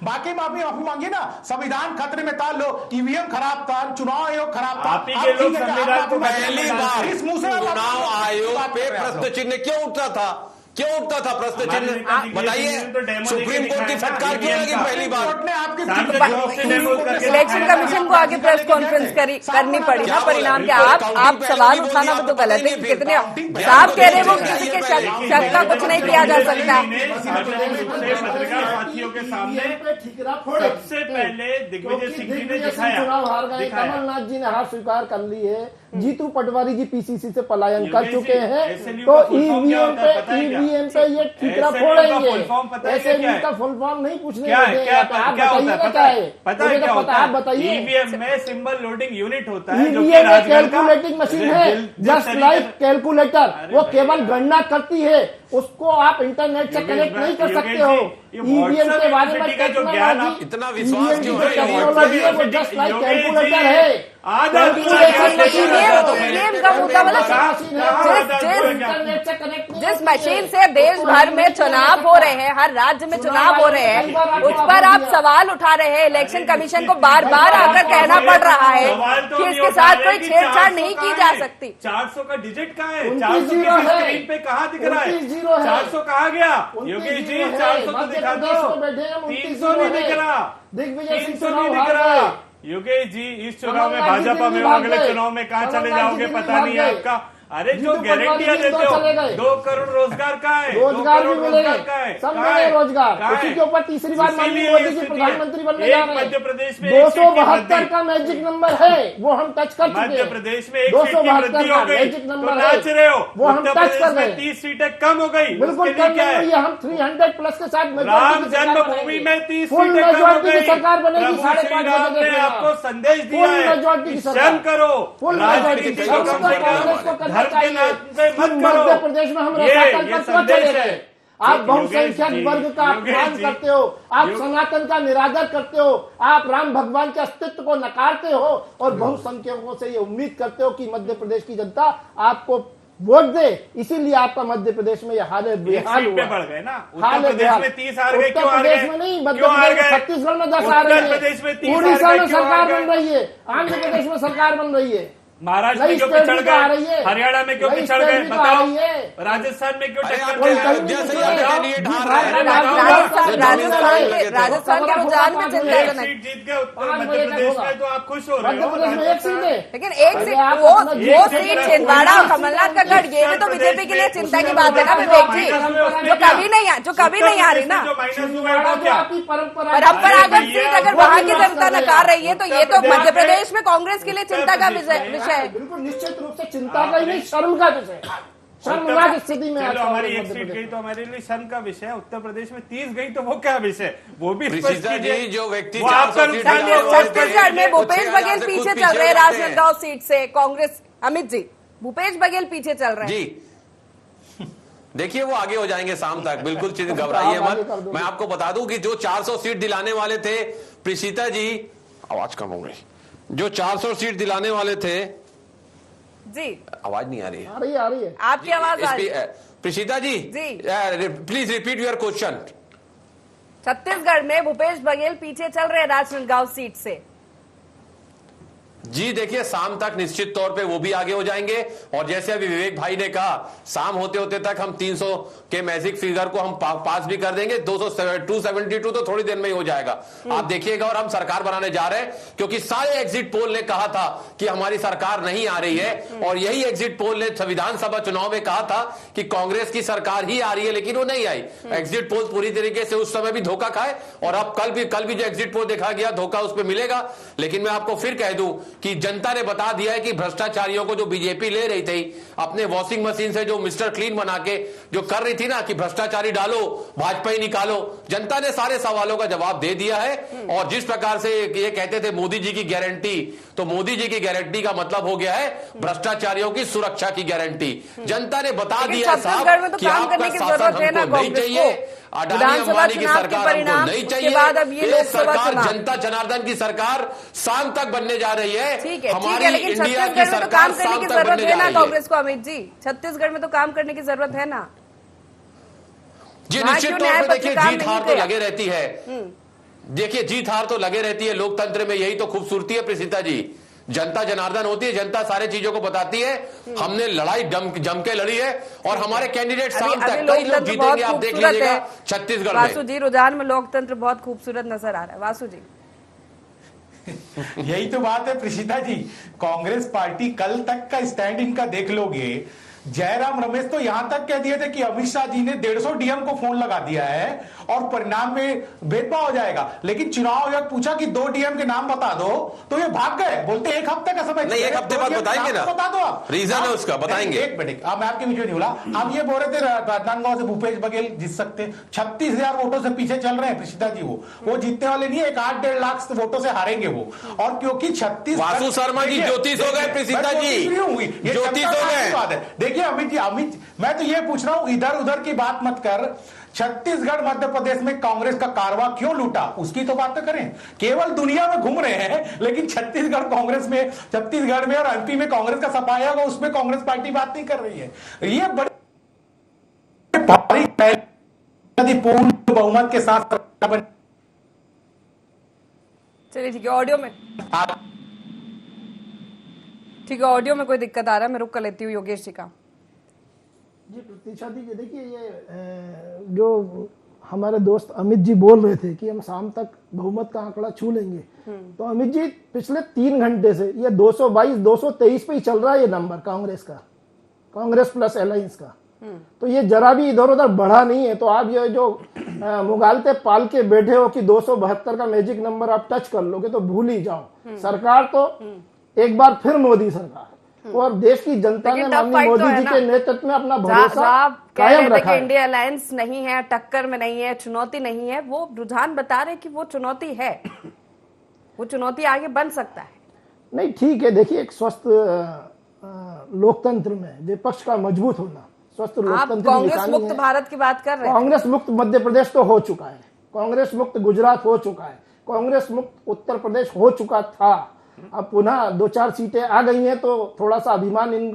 बाकी माफी मांगी ना, संविधान खतरे में था, लो ईवीएम खराब था, चुनाव आयोग खराब था। आप ही के लोग संविधान को पहली बार इस मुंह से चुनाव आयोग पे प्रश्न चिन्ह क्यों उठता था? क्यों उठता था प्रश्न चिन्ह? बताइए, सुप्रीम कोर्ट की फटकार क्यों लगी पहली बार? इलेक्शन कमीशन को आगे प्रेस कॉन्फ्रेंस करनी पड़ी ना परिणाम के। आप सवाल उठाना तो गलत है, कितने साफ कह रहे हैं वो किसी के शक का कुछ नहीं किया जा सकता। पत्रकार साथियों के सामने सबसे पहले दिग्विजय सिंह जी ने चुनाव हार गए, कमलनाथ जी ने हार स्वीकार कर ली है, जीतू पटवारी जी पीसीसी से पलायन कर चुके हैं, तो ईवीएम पे ये ठीकरा फोड़ेंगे। ऐसे का फुल फॉर्म नहीं पूछने देंगे। आप बताइएगा क्या है, पता है क्या होता आप है? बताइए। ईवीएम में सिंबल लोडिंग यूनिट होता है, ईवीएम एक कैलकुलेटिंग मशीन है, जस्ट लाइक कैलकुलेटर, वो केवल गणना करती है, उसको आप इंटरनेट से कनेक्ट नहीं कर सकते हो। ईवीएम के बारे में टेक्नोलॉजी, इतना विश्वास क्यों है? टेक्नोलॉजी है, वो जस्ट लाइक कैलकुलेटर है। जिस मशीन से देश भर में चुनाव हो रहे हैं, हर राज्य में चुनाव हो रहे हैं, उस पर आप सवाल उठा रहे हैं। इलेक्शन कमीशन को बार बार आकर कहना पड़ रहा है कि इसके साथ कोई छेड़छाड़ नहीं की जा सकती। 400 का डिजिट कहाँ है? 400 की स्क्रीन पे कहाँ दिख रहा है? 400 कहाँ गया? योगेश जी 400 तो दिखा दो, 300 नहीं दिख रहा, 300 नहीं दिख रहा। योगेश जी इस चुनाव में भाजपा में, अगले चुनाव में कहाँ चले जाओगे पता नहीं है आपका। अरे जो गारंटियां देते हो 2 करोड़ रोजगार का है, रोजगार भी मिलेगा, सब मिलेगा रोजगार। उसी के ऊपर तीसरी बार मोदी जी प्रधानमंत्री बनने जा रहे हैं। मध्य प्रदेश में 272 का मैजिक नंबर है, वो हम टच कर चुके हैं। मध्य प्रदेश में 272 का मैजिक नंबर नाच रहे हो, वो हम टच कर रहे हैं। 30 सीटें कम हो गई, बिल्कुल कम नहीं हुई है। हम 300 प्लस के साथ राम जन्मभूमि में 30 सीटें कम हो गई। सरकार बनेगी, 5.5 ने आपको संदेश दिया है, शर्म करो, राजनीति मध्य प्रदेश में हम चले गए। आप बहुसंख्यक वर्ग का अपमान करते हो, आप सनातन का निरादर करते हो, आप राम भगवान के अस्तित्व को नकारते हो और बहुसंख्यकों से ये उम्मीद करते हो कि मध्य प्रदेश की जनता आपको वोट दे, इसीलिए आपका मध्य प्रदेश में यह हाल है, बेहाल हुआ। बढ़ गए ना, हाल उत्तर प्रदेश में 30 हार गए, क्यों हार गए? उत्तर प्रदेश में नहीं, मध्य क्यों हार प्रदेश गए? छत्तीसगढ़ में 10 आ रही उत्तर प्रदेश में 30 है, हार उड़ीसा गए, में क्यों सरकार हार बन रही है, आंध्र प्रदेश में सरकार बन रही है, महाराष्ट्र में नई क्यों स्टेट पिछड़ भी तो आ रही गए? है, हरियाणा में क्यों नई पिछड़ स्टेट गए? भी तो आ बताओ, रही है। राजस्थान में क्यों टक्कर कोई दे? कहीं अयोध्या नहीं से है। बताओ। राजस्थान के रुझान में एक चिंताजनक। सीट जीत गए उत्तर मध्य प्रदेश में, तो आप खुश हो रहे मध्य हो? प्रदेश में एक सीट है, लेकिन एक सीट, वो सीट छिंदवाड़ा और कमलनाथ का गढ़, ये भी तो बीजेपी के लिए चिंता की बात है ना विवेक जी, जो कभी नहीं आ रही ना। जो माइनस हुआ है वो क्या? परंपरागत सीट अगर वहाँ की जनता नकार रही है, तो ये तो मध्य प्रदेश में कांग्रेस के लिए चिंता का विषय है। बिल्कुल निश्चित रूप से चिंता का ही नहीं, शर्म का विषय, शर्मनाक स्थिति में आज चलो, हमारी एक मध्य सीट प्रदेश। गई तो हमारे लिए शर्म का विषय है। उत्तर प्रदेश में 30 गई तो वो क्या विषय, वो भी स्पष्ट प्रीशिता कीजिए। जी, जो व्यक्ति वो 400 आपका सीट नुकसान जीता है, वो वो छत्तीसगढ़ में वो भूपेश 6,000 बघेल से पीछे खुद चल पीछे रहे हैं हो जाते हैं। राजनांदगांव सीट से कांग्रेस। अमित जी, भूपेश बघेल पीछे चल रहे हैं जी, देखिए वो आगे हो जाएंगे शाम तक, बिल्कुल घबराइए मत। मैं आपको बता दूं कि जो 400 सीट दिलाने वाले थे प्रीशिता जी, आवाज कम हो गई, जो 400 सीट दिलाने वाले थे जी, आवाज नहीं आ रही आ रही है आपकी आवाज आ रही है। Preshita ji, please repeat your question. Chhattisgarh में भूपेश बघेल पीछे चल रहे हैं राजनांदगांव सीट से। जी देखिए, शाम तक निश्चित तौर पे वो भी आगे हो जाएंगे, और जैसे अभी विवेक भाई ने कहा, शाम होते होते तक हम 300 के मैजिक फिगर को हम पास भी कर देंगे। 272 तो थोड़ी देर में ही हो जाएगा, आप देखिएगा। और हम सरकार बनाने जा रहे हैं, क्योंकि सारे एग्जिट पोल ने कहा था कि हमारी सरकार नहीं आ रही है, और यही एग्जिट पोल ने विधानसभा चुनाव में कहा था कि कांग्रेस की सरकार ही आ रही है, लेकिन वो नहीं आई। एग्जिट पोल पूरी तरीके से उस समय भी धोखा खाए, और अब कल भी जो एग्जिट पोल देखा गया, धोखा उस पर मिलेगा। लेकिन मैं आपको फिर कह दूं कि जनता ने बता दिया है कि भ्रष्टाचारियों को जो बीजेपी ले रही थी अपने वॉशिंग मशीन से, जो मिस्टर क्लीन बना के जो कर रही थी ना कि भ्रष्टाचारी डालो भाजपा ही निकालो, जनता ने सारे सवालों का जवाब दे दिया है। और जिस प्रकार से ये कहते थे मोदी जी की गारंटी, तो मोदी जी की गारंटी का मतलब हो गया है भ्रष्टाचारियों की सुरक्षा की गारंटी। जनता ने बता दिया है साहब कि आपका शासन हमको नहीं चाहिए, अडानी अंबानी की सरकार हमको नहीं चाहिए। ये सरकार जनता जनार्दन की सरकार शाम तक बनने जा रही है। ठीक है, हमारी लेकिन इंडिया की छत्तीसगढ़ में तो सरकार काम करने शाम की तक जरूरत बनने है जा ना रही है। कांग्रेस को। अमित जी, छत्तीसगढ़ में तो काम करने की जरूरत है ना। जी निश्चित क्यों तौर न्याय पर पक्ष देखिए, काम जीत नहीं हार तो किया? लगे रहती है। देखिए, जीत हार तो लगे रहती है लोकतंत्र में, यही तो खूबसूरती है प्रीशिता जी। जनता जनार्दन होती है, जनता सारी चीजों को बताती है। हमने लड़ाई जम के लड़ी है, और हमारे कैंडिडेट शाम तक कई लोग जीतेंगे, आप देख लीजिएगा छत्तीसगढ़ में। वासु जी, रुझान में लोकतंत्र बहुत खूबसूरत नजर आ रहा है। वासु जी, यही तो बात है प्रीशिता जी, कांग्रेस पार्टी कल तक का स्टैंड इनका देख लोगे। जयराम रमेश तो यहां तक कह दिए थे कि अमित शाह जी ने 150 डीएम को फोन लगा दिया है और परिणाम में भेदभाव हो जाएगा। लेकिन चुनाव आयोग पूछा कि 2 डीएम के नाम बता दो, तो ये भाग गए, बोलते 1 हफ्ते का समय नहीं, 1 हफ्ते बाद बताएंगे ना, बता दो आप, रीजन है उसका, बताएंगे। एक मिनट, अब मैं आपके बीच में नहीं बोला। आप ये बोल रहे थे राजनांदगांव से भूपेश बघेल जीत सकते, 36,000 वोटों से पीछे चल रहे हैं प्रीशिता जी। वो जीतने वाले नहीं है, 8-1.5 लाख वोटों से हारेंगे वो। और क्योंकि 36 वासु शर्मा जी ज्योतिष हो गए प्रीशिता जी, ज्योतिष हो गए। देखिए अमित जी, मैं तो ये पूछ रहा हूं, इधर उधर की बात मत कर। छत्तीसगढ़ मध्य प्रदेश में कांग्रेस का कारवा क्यों लूटा, उसकी तो बात करें। केवल दुनिया में घूम रहे हैं, लेकिन छत्तीसगढ़ कांग्रेस में, छत्तीसगढ़ में और एमपी में कांग्रेस का सफाया होगा, उसमें कांग्रेस पार्टी बात नहीं कर रही है। ये बड़ी पूर्ण बहुमत के साथ। चलिए ठीक है, ऑडियो में ठीक है, ऑडियो में कोई दिक्कत आ रहा है, मैं रुक कर लेती हूँ योगेश जी का। जी प्रतीक्षा जी, देखिए ये जो हमारे दोस्त अमित जी बोल रहे थे कि हम शाम तक बहुमत का आंकड़ा छू लेंगे, तो अमित जी पिछले 3 घंटे से ये 222, 223 पे ही चल रहा है ये नंबर कांग्रेस का, कांग्रेस प्लस अलायंस का। तो ये जरा भी इधर उधर बढ़ा नहीं है। तो आप ये जो मुगालते पाल के बैठे हो कि 272 का मैजिक नंबर आप टच कर लोगे, तो भूल ही जाओ। सरकार तो एक बार फिर मोदी सरकार, और देश की जनता ने माननीय मोदी जी के नेतृत्व में अपना भरोसा कायम रखा है। इंडिया अलायंस नहीं है, टक्कर में नहीं है, चुनौती नहीं है, वो रुझान बता रहे कि वो चुनौती है, वो चुनौती आगे बन सकता है। नहीं ठीक है, देखिए एक स्वस्थ लोकतंत्र में विपक्ष का मजबूत होना, स्वस्थ लोकतंत्र कांग्रेस मुक्त भारत की बात कर रहे हैं। कांग्रेस मुक्त मध्य प्रदेश तो हो चुका है, कांग्रेस मुक्त गुजरात हो चुका है, कांग्रेस मुक्त उत्तर प्रदेश हो चुका था। अब पुनः 2-4 सीटें आ गई हैं, तो थोड़ा सा अभिमान इन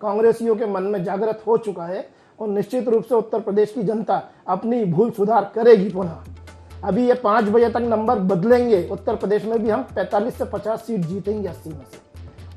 कांग्रेसियों के मन में जागृत हो चुका है और निश्चित रूप से उत्तर प्रदेश की जनता अपनी भूल सुधार करेगी पुनः। अभी ये 5 बजे तक नंबर बदलेंगे, उत्तर प्रदेश में भी हम 45 से 50 सीट जीतेंगे 80 में से।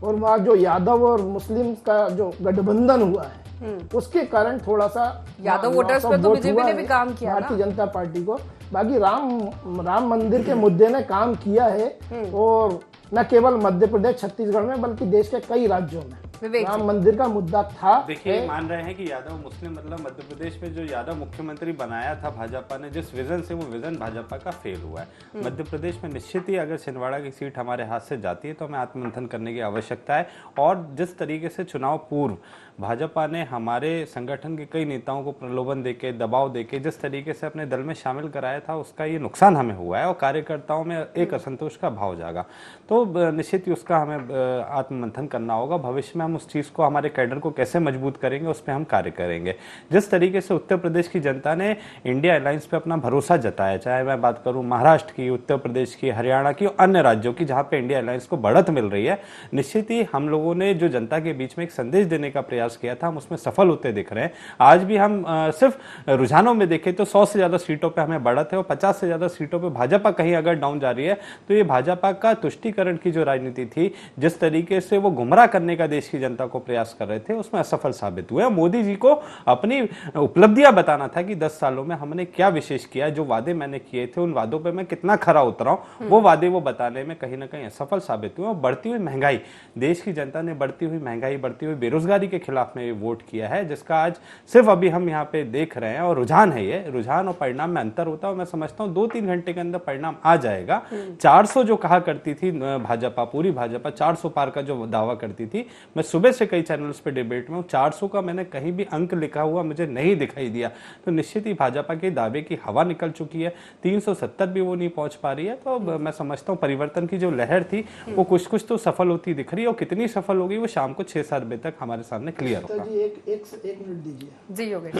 और वहाँ जो यादव और मुस्लिम का जो गठबंधन हुआ है उसके कारण थोड़ा सा यादव वोटर्स पे तो बीजेपी ने भी काम किया ना, भारतीय जनता पार्टी को। बाकी राम मंदिर के मुद्दे ने काम किया है और न केवल मध्य प्रदेश छत्तीसगढ़ में बल्कि देश के कई राज्यों में राम मंदिर का मुद्दा था। देखिए, मान रहे हैं कि यादव मुस्लिम मतलब मध्य प्रदेश में जो यादव मुख्यमंत्री बनाया था भाजपा ने, जिस विजन से, वो विजन भाजपा का फेल हुआ है। मध्य प्रदेश में निश्चित ही अगर छिंदवाड़ा की सीट हमारे हाथ से जाती है तो हमें आत्ममंथन करने की आवश्यकता है। और जिस तरीके से चुनाव पूर्व भाजपा ने हमारे संगठन के कई नेताओं को प्रलोभन देके, दबाव देके जिस तरीके से अपने दल में शामिल कराया था, उसका ये नुकसान हमें हुआ है और कार्यकर्ताओं में एक असंतोष का भाव जागा। तो निश्चित ही उसका हमें आत्ममंथन करना होगा। भविष्य में हम उस चीज को, हमारे कैडर को कैसे मजबूत करेंगे, उस पर हम कार्य करेंगे। जिस तरीके से उत्तर प्रदेश की जनता ने इंडिया अलायंस पे अपना भरोसा जताया, चाहे मैं बात करूं महाराष्ट्र की, उत्तर प्रदेश की, हरियाणा की और अन्य राज्यों की जहां पे इंडिया अलायंस को बढ़त मिल रही है, निश्चित ही हम लोगों ने जो जनता के बीच में एक संदेश देने का प्रयास किया था, हम उसमें सफल होते दिख रहे हैं। आज भी हम सिर्फ रुझानों में देखें तो 100 से ज्यादा सीटों पर हमें बढ़त है और 50 से ज्यादा सीटों पर भाजपा कहीं अगर डाउन जा रही है तो ये भाजपा का तुष्टीकरण की जो राजनीति थी, जिस तरीके से वो गुमराह करने का देश की जनता को प्रयास कर रहे थे, उसमें असफल साबित हुए। मोदी जी को अपनी उपलब्धियां बताना था कि 10 सालों में हमने क्या विशेष किया, जो वादे मैंने किए थे उन वादों पे मैं कितना खरा उतरा हूं, वो वादे वो बताने में कहीं ना कहीं असफल साबित हुए। और बढ़ती हुई महंगाई, देश की जनता ने बढ़ती हुई महंगाई, बढ़ती हुई बेरोजगारी के खिलाफ में वोट किया है, जिसका आज सिर्फ अभी हम यहाँ पे देख रहे हैं। और रुझान है, ये रुझान और परिणाम में अंतर होता है। मैं समझता हूँ 2-3 घंटे के अंदर परिणाम आ जाएगा। 400 जो कहा करती थी भाजपा, पूरी भाजपा 400 पार का जो दावा करती थी, मैं सुबह से कई चैनल्स पे डिबेट में हूं, 400 का मैंने कहीं भी अंक लिखा हुआ मुझे नहीं दिखाई दिया। तो निश्चित ही भाजपा के दावे की हवा निकल चुकी है, 370 भी वो नहीं पहुंच पा रही है। तो मैं समझता हूं परिवर्तन की जो लहर थी वो कुछ कुछ तो सफल होती दिख रही है, और कितनी सफल होगी वो शाम को 6-7 बजे तक हमारे सामने क्लियर होगा। जी एक मिनट दीजिए जी योगेश।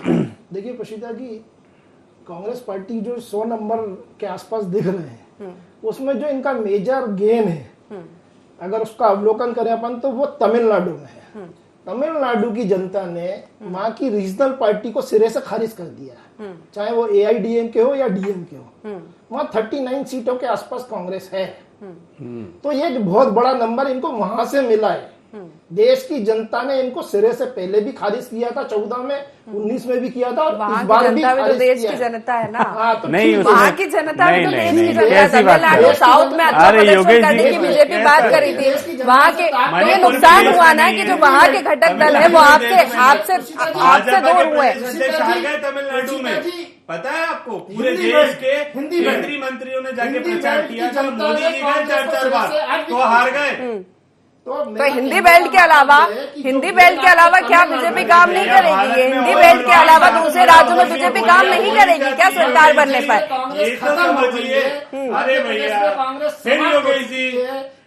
देखिए प्रशिता जी, कांग्रेस पार्टी जो 100 नंबर के आसपास दिख रहे हैं, उसमें जो इनका मेजर गेम है, अगर उसका अवलोकन करें अपन, तो वो तमिलनाडु में है। तमिलनाडु की जनता ने वहां की रीजनल पार्टी को सिरे से खारिज कर दिया, चाहे वो AIDMK हो या DMK हो। वहां 39 सीटों के आसपास कांग्रेस है। तो ये बहुत बड़ा नंबर इनको वहां से मिला है। देश की जनता ने इनको सिरे से पहले भी खारिज किया था, 14 में, 19 में भी किया था, और इस बार भी तो देश की जनता है ना। तो नहीं, वहाँ की जनता भी तो देश की जनता है। तमिलनाडु, साउथ में अच्छा प्रदर्शन करने की बीजेपी बात करी थी, वहाँ के ये नुकसान हुआ ना कि जो वहाँ के घटक दल है वो आपसे दूर हुए। तमिलनाडु में पता है आपको, पूरे देश के केंद्रीय मंत्रियों ने जाके प्रचार किया था, मोदी जी गए 4-4 बार तो हार गए। तो हिंदी बेल्ट के अलावा क्या बीजेपी काम नहीं करेगी? हिंदी बेल्ट के अलावा दूसरे राज्यों में बीजेपी काम नहीं करेगी क्या सरकार बनने पर? ये तो समझिए। अरे भैया, फिर योगेश जी,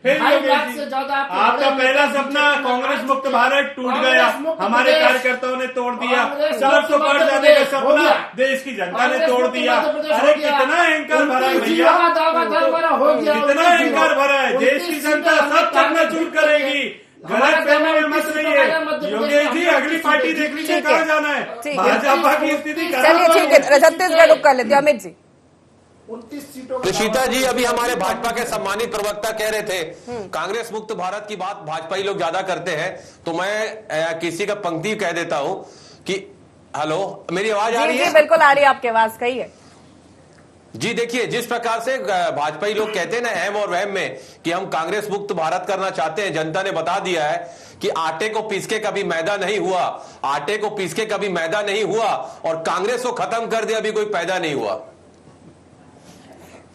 आपका पहला सपना कांग्रेस मुक्त भारत टूट गया, हमारे कार्यकर्ताओं ने तोड़ दिया। 400 पार जाने का सपना देश की जनता ने तोड़ दिया। अरे कितना अहंकार भरा है भैया, कितना अहंकार भरा है। देश की जनता सब चकनाचूर करेगी। गलत फहमी में मत रहिए योगेश जी, अगली पार्टी देख लीजिए कहाँ जाना है, भाजपा की स्थिति। चलिए ठीक है, छत्तीसगढ़ कर लेते हैं। अमित जी, ऋषिता जी, अभी हमारे भाजपा के सम्मानित प्रवक्ता कह रहे थे कांग्रेस मुक्त भारत की बात भाजपा ही लोग ज्यादा करते हैं, तो मैं किसी का पंक्ति कह देता हूं कि हेलो, मेरी आवाज आ रही है? बिल्कुल आ रही है आपकी आवाज, कही है जी। देखिए, जिस प्रकार से भाजपाई लोग कहते हैं ना अहम और वहम में कि हम कांग्रेस मुक्त भारत करना चाहते हैं, जनता ने बता दिया है कि आटे को पीस के कभी मैदा नहीं हुआ, आटे को पीस के कभी मैदा नहीं हुआ, और कांग्रेस को खत्म कर दिया अभी कोई पैदा नहीं हुआ।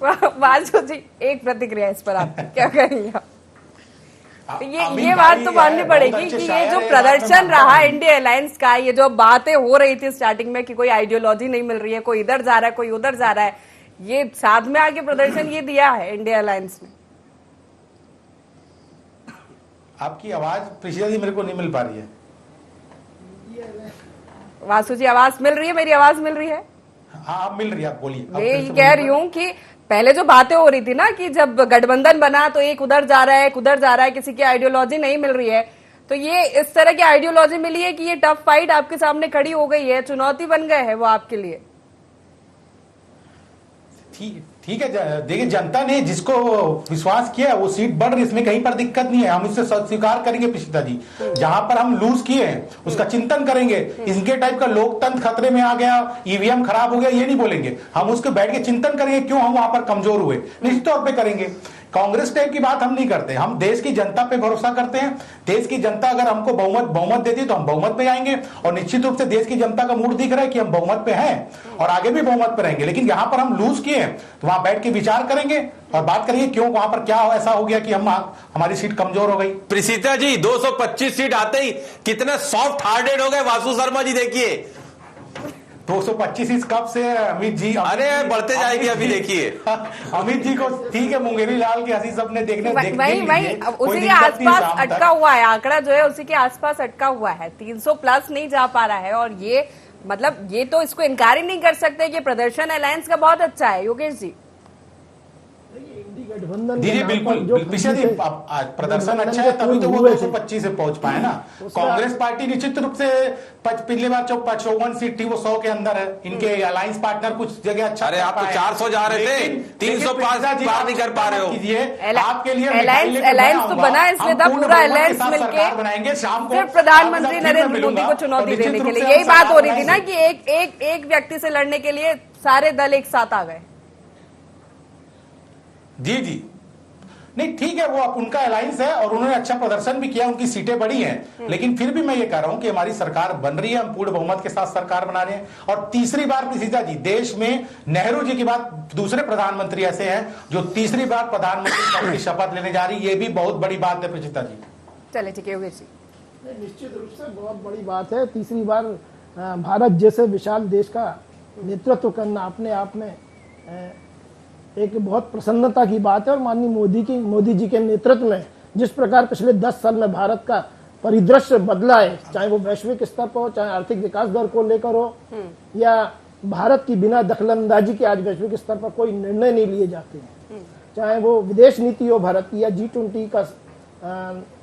वासु जी, एक प्रतिक्रिया इस पर आप क्या कहेंगे? ये बात तो माननी पड़ेगी कि ये जो प्रदर्शन रहा इंडिया अलायंस का, ये जो बातें हो रही थी स्टार्टिंग में कि कोई आइडियोलॉजी नहीं मिल रही है, कोई इधर जा रहा है, कोई उधर जा रहा है, ये साथ में आके प्रदर्शन ये दिया है इंडिया अलायंस ने। आपकी आवाज प्रिशिदा जी मेरे को नहीं मिल पा रही है। वासु जी, आवाज मिल रही है? मेरी आवाज मिल रही है? हाँ, मिल रही है, आप बोलिए। मैं ये कह रही हूँ कि पहले जो बातें हो रही थी ना कि जब गठबंधन बना तो एक उधर जा रहा है, एक उधर जा रहा है, किसी की आइडियोलॉजी नहीं मिल रही है, तो ये इस तरह की आइडियोलॉजी मिली है कि ये टफ फाइट आपके सामने खड़ी हो गई है, चुनौती बन गए है वो आपके लिए? ठीक है, देखिए जनता ने जिसको विश्वास किया वो सीट बढ़ रही, इसमें कहीं पर दिक्कत नहीं है, हम इससे स्वीकार करेंगे प्रीशिता जी। जहां पर हम लूज किए हैं उसका चिंतन करेंगे, इनके टाइप का लोकतंत्र खतरे में आ गया, ईवीएम खराब हो गया, ये नहीं बोलेंगे हम, उसके बैठ के चिंतन करेंगे क्यों हम वहां पर कमजोर हुए, निश्चित तौर पर करेंगे। कांग्रेस टाइप की बात हम नहीं करते, हम देश की जनता पे भरोसा करते हैं। देश की जनता अगर हमको बहुमत देती है तो हम बहुमत पे आएंगे, और निश्चित रूप से देश की जनता का मूड दिख रहा है कि हम बहुमत पे हैं और आगे भी बहुमत पे रहेंगे। लेकिन यहां पर हम लूज किए हैं तो वहां बैठ के विचार करेंगे और बात करेंगे क्यों वहां पर क्या ऐसा हो गया कि हमारी सीट कमजोर हो गई। प्रीशिता जी 225 सीट आते ही कितने सॉफ्ट हार्टेड हो गए वासु शर्मा जी, देखिए 225 कब से अमित जी, अरे बढ़ते जाएगी अभी देखिए। अमित जी को ठीक है, मुंगेरी लाल की हंसी सबने देखने वही उसी के आसपास अटका हुआ है, आंकड़ा जो है उसी के आसपास अटका हुआ है, 300 प्लस नहीं जा पा रहा है। और ये मतलब ये तो इसको इनकार ही नहीं कर सकते कि प्रदर्शन अलायंस का बहुत अच्छा है। योगेश जी गठबंधन जी बिल्कुल, प्रदर्शन अच्छा है तभी तो वो 225 से पहुंच पाए ना। कांग्रेस पार्टी निश्चित रूप से पिछली बार 54 सीट थी वो 100 के अंदर है, इनके अलायंस पार्टनर कुछ जगह अच्छा। अरे आप तो 400 जा रहे थे, 305 पार नहीं कर पा रहे हो। आपके लिए अलायंस तो बना इसलिए था, पूरा अलायंस मिलके बनाएंगे शाम को सिर्फ प्रधानमंत्री नरेंद्र मोदी को चुनौती देने के लिए। यही बात हो रही थी ना कि एक व्यक्ति से लड़ने के लिए सारे दल एक साथ आ गए। जी नहीं ठीक है, वो उनका अलायंस है और उन्होंने अच्छा प्रदर्शन भी किया, उनकी सीटें बढ़ी हैं, लेकिन फिर भी मैं ये कह रहा हूं कि हमारी सरकार बन रही है, हम पूर्ण बहुमत के साथ सरकार बना रहे हैं। और तीसरी बार प्रीशिता जी, देश में नेहरू जी के बाद दूसरे प्रधानमंत्री ऐसे हैं जो तीसरी बार प्रधानमंत्री पद की शपथ लेने जा रही है, ये भी बहुत बड़ी बात है प्रीशिता जी। चले ठीक है योगेश जी, निश्चित रूप से बहुत बड़ी बात है, तीसरी बार भारत जैसे विशाल देश का नेतृत्व करना अपने आप में एक बहुत प्रसन्नता की बात है। और माननीय मोदी जी के नेतृत्व में जिस प्रकार पिछले 10 साल में भारत का परिदृश्य बदला है, चाहे वो वैश्विक स्तर पर हो, चाहे आर्थिक विकास दर को लेकर हो, या भारत की बिना दखलंदाजी के आज वैश्विक स्तर पर कोई निर्णय नहीं लिए जाते हैं, चाहे वो विदेश नीति हो भारत की, या G20 का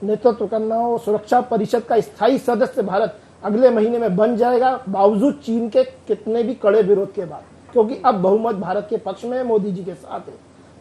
नेतृत्व करना हो, सुरक्षा परिषद का स्थायी सदस्य भारत अगले महीने में बन जाएगा, बावजूद चीन के कितने भी कड़े विरोध के बाद, क्योंकि अब बहुमत भारत के पक्ष में मोदी जी के साथ है।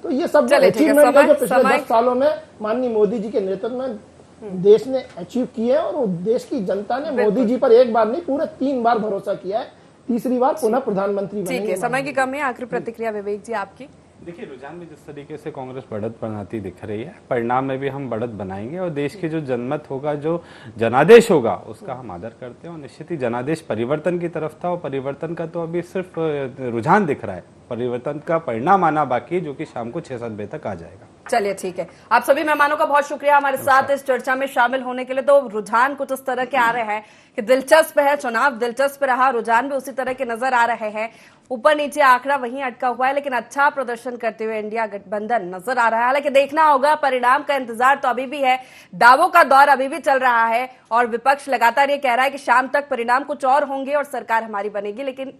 तो ये सब अचीवमेंट है जो पिछले 10 सालों में माननीय मोदी जी के नेतृत्व में देश ने अचीव किए, और देश की जनता ने मोदी जी पर एक बार नहीं पूरे 3 बार भरोसा किया है, तीसरी बार पुनः प्रधानमंत्री बनेंगे। ठीक है, समय की कमी है, आखिरी प्रतिक्रिया विवेक जी आपकी। देखिए, रुझान में जिस तरीके से कांग्रेस बढ़त बनाती दिख रही है, परिणाम में भी हम बढ़त बनाएंगे और देश के जो जनमत होगा, जो जनादेश होगा, उसका हम आदर करते हैं। और निश्चित ही जनादेश परिवर्तन की तरफ था और परिवर्तन का तो अभी सिर्फ रुझान दिख रहा है, परिवर्तन का परिणाम आना बाकी है, जो कि शाम को 6-7 बजे तक आ जाएगा। चलिए ठीक है, आप सभी मेहमानों का बहुत शुक्रिया हमारे साथ इस चर्चा में शामिल होने के लिए। तो रुझान कुछ इस तरह के आ रहे हैं कि दिलचस्प है, चुनाव दिलचस्प रहा, रुझान भी उसी तरह के नजर आ रहे हैं, ऊपर नीचे आंकड़ा वहीं अटका हुआ है, लेकिन अच्छा प्रदर्शन करते हुए इंडिया गठबंधन नजर आ रहा है। हालांकि देखना होगा, परिणाम का इंतजार तो अभी भी है, दावों का दौर अभी भी चल रहा है और विपक्ष लगातार ये कह रहा है कि शाम तक परिणाम कुछ और होंगे और सरकार हमारी बनेगी, लेकिन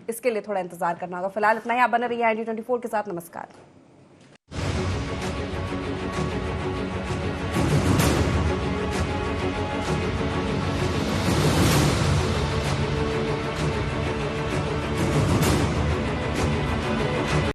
इसके लिए थोड़ा इंतजार करना होगा। फिलहाल इतना ही, आप बने रहिए IND24 के साथ। नमस्कार।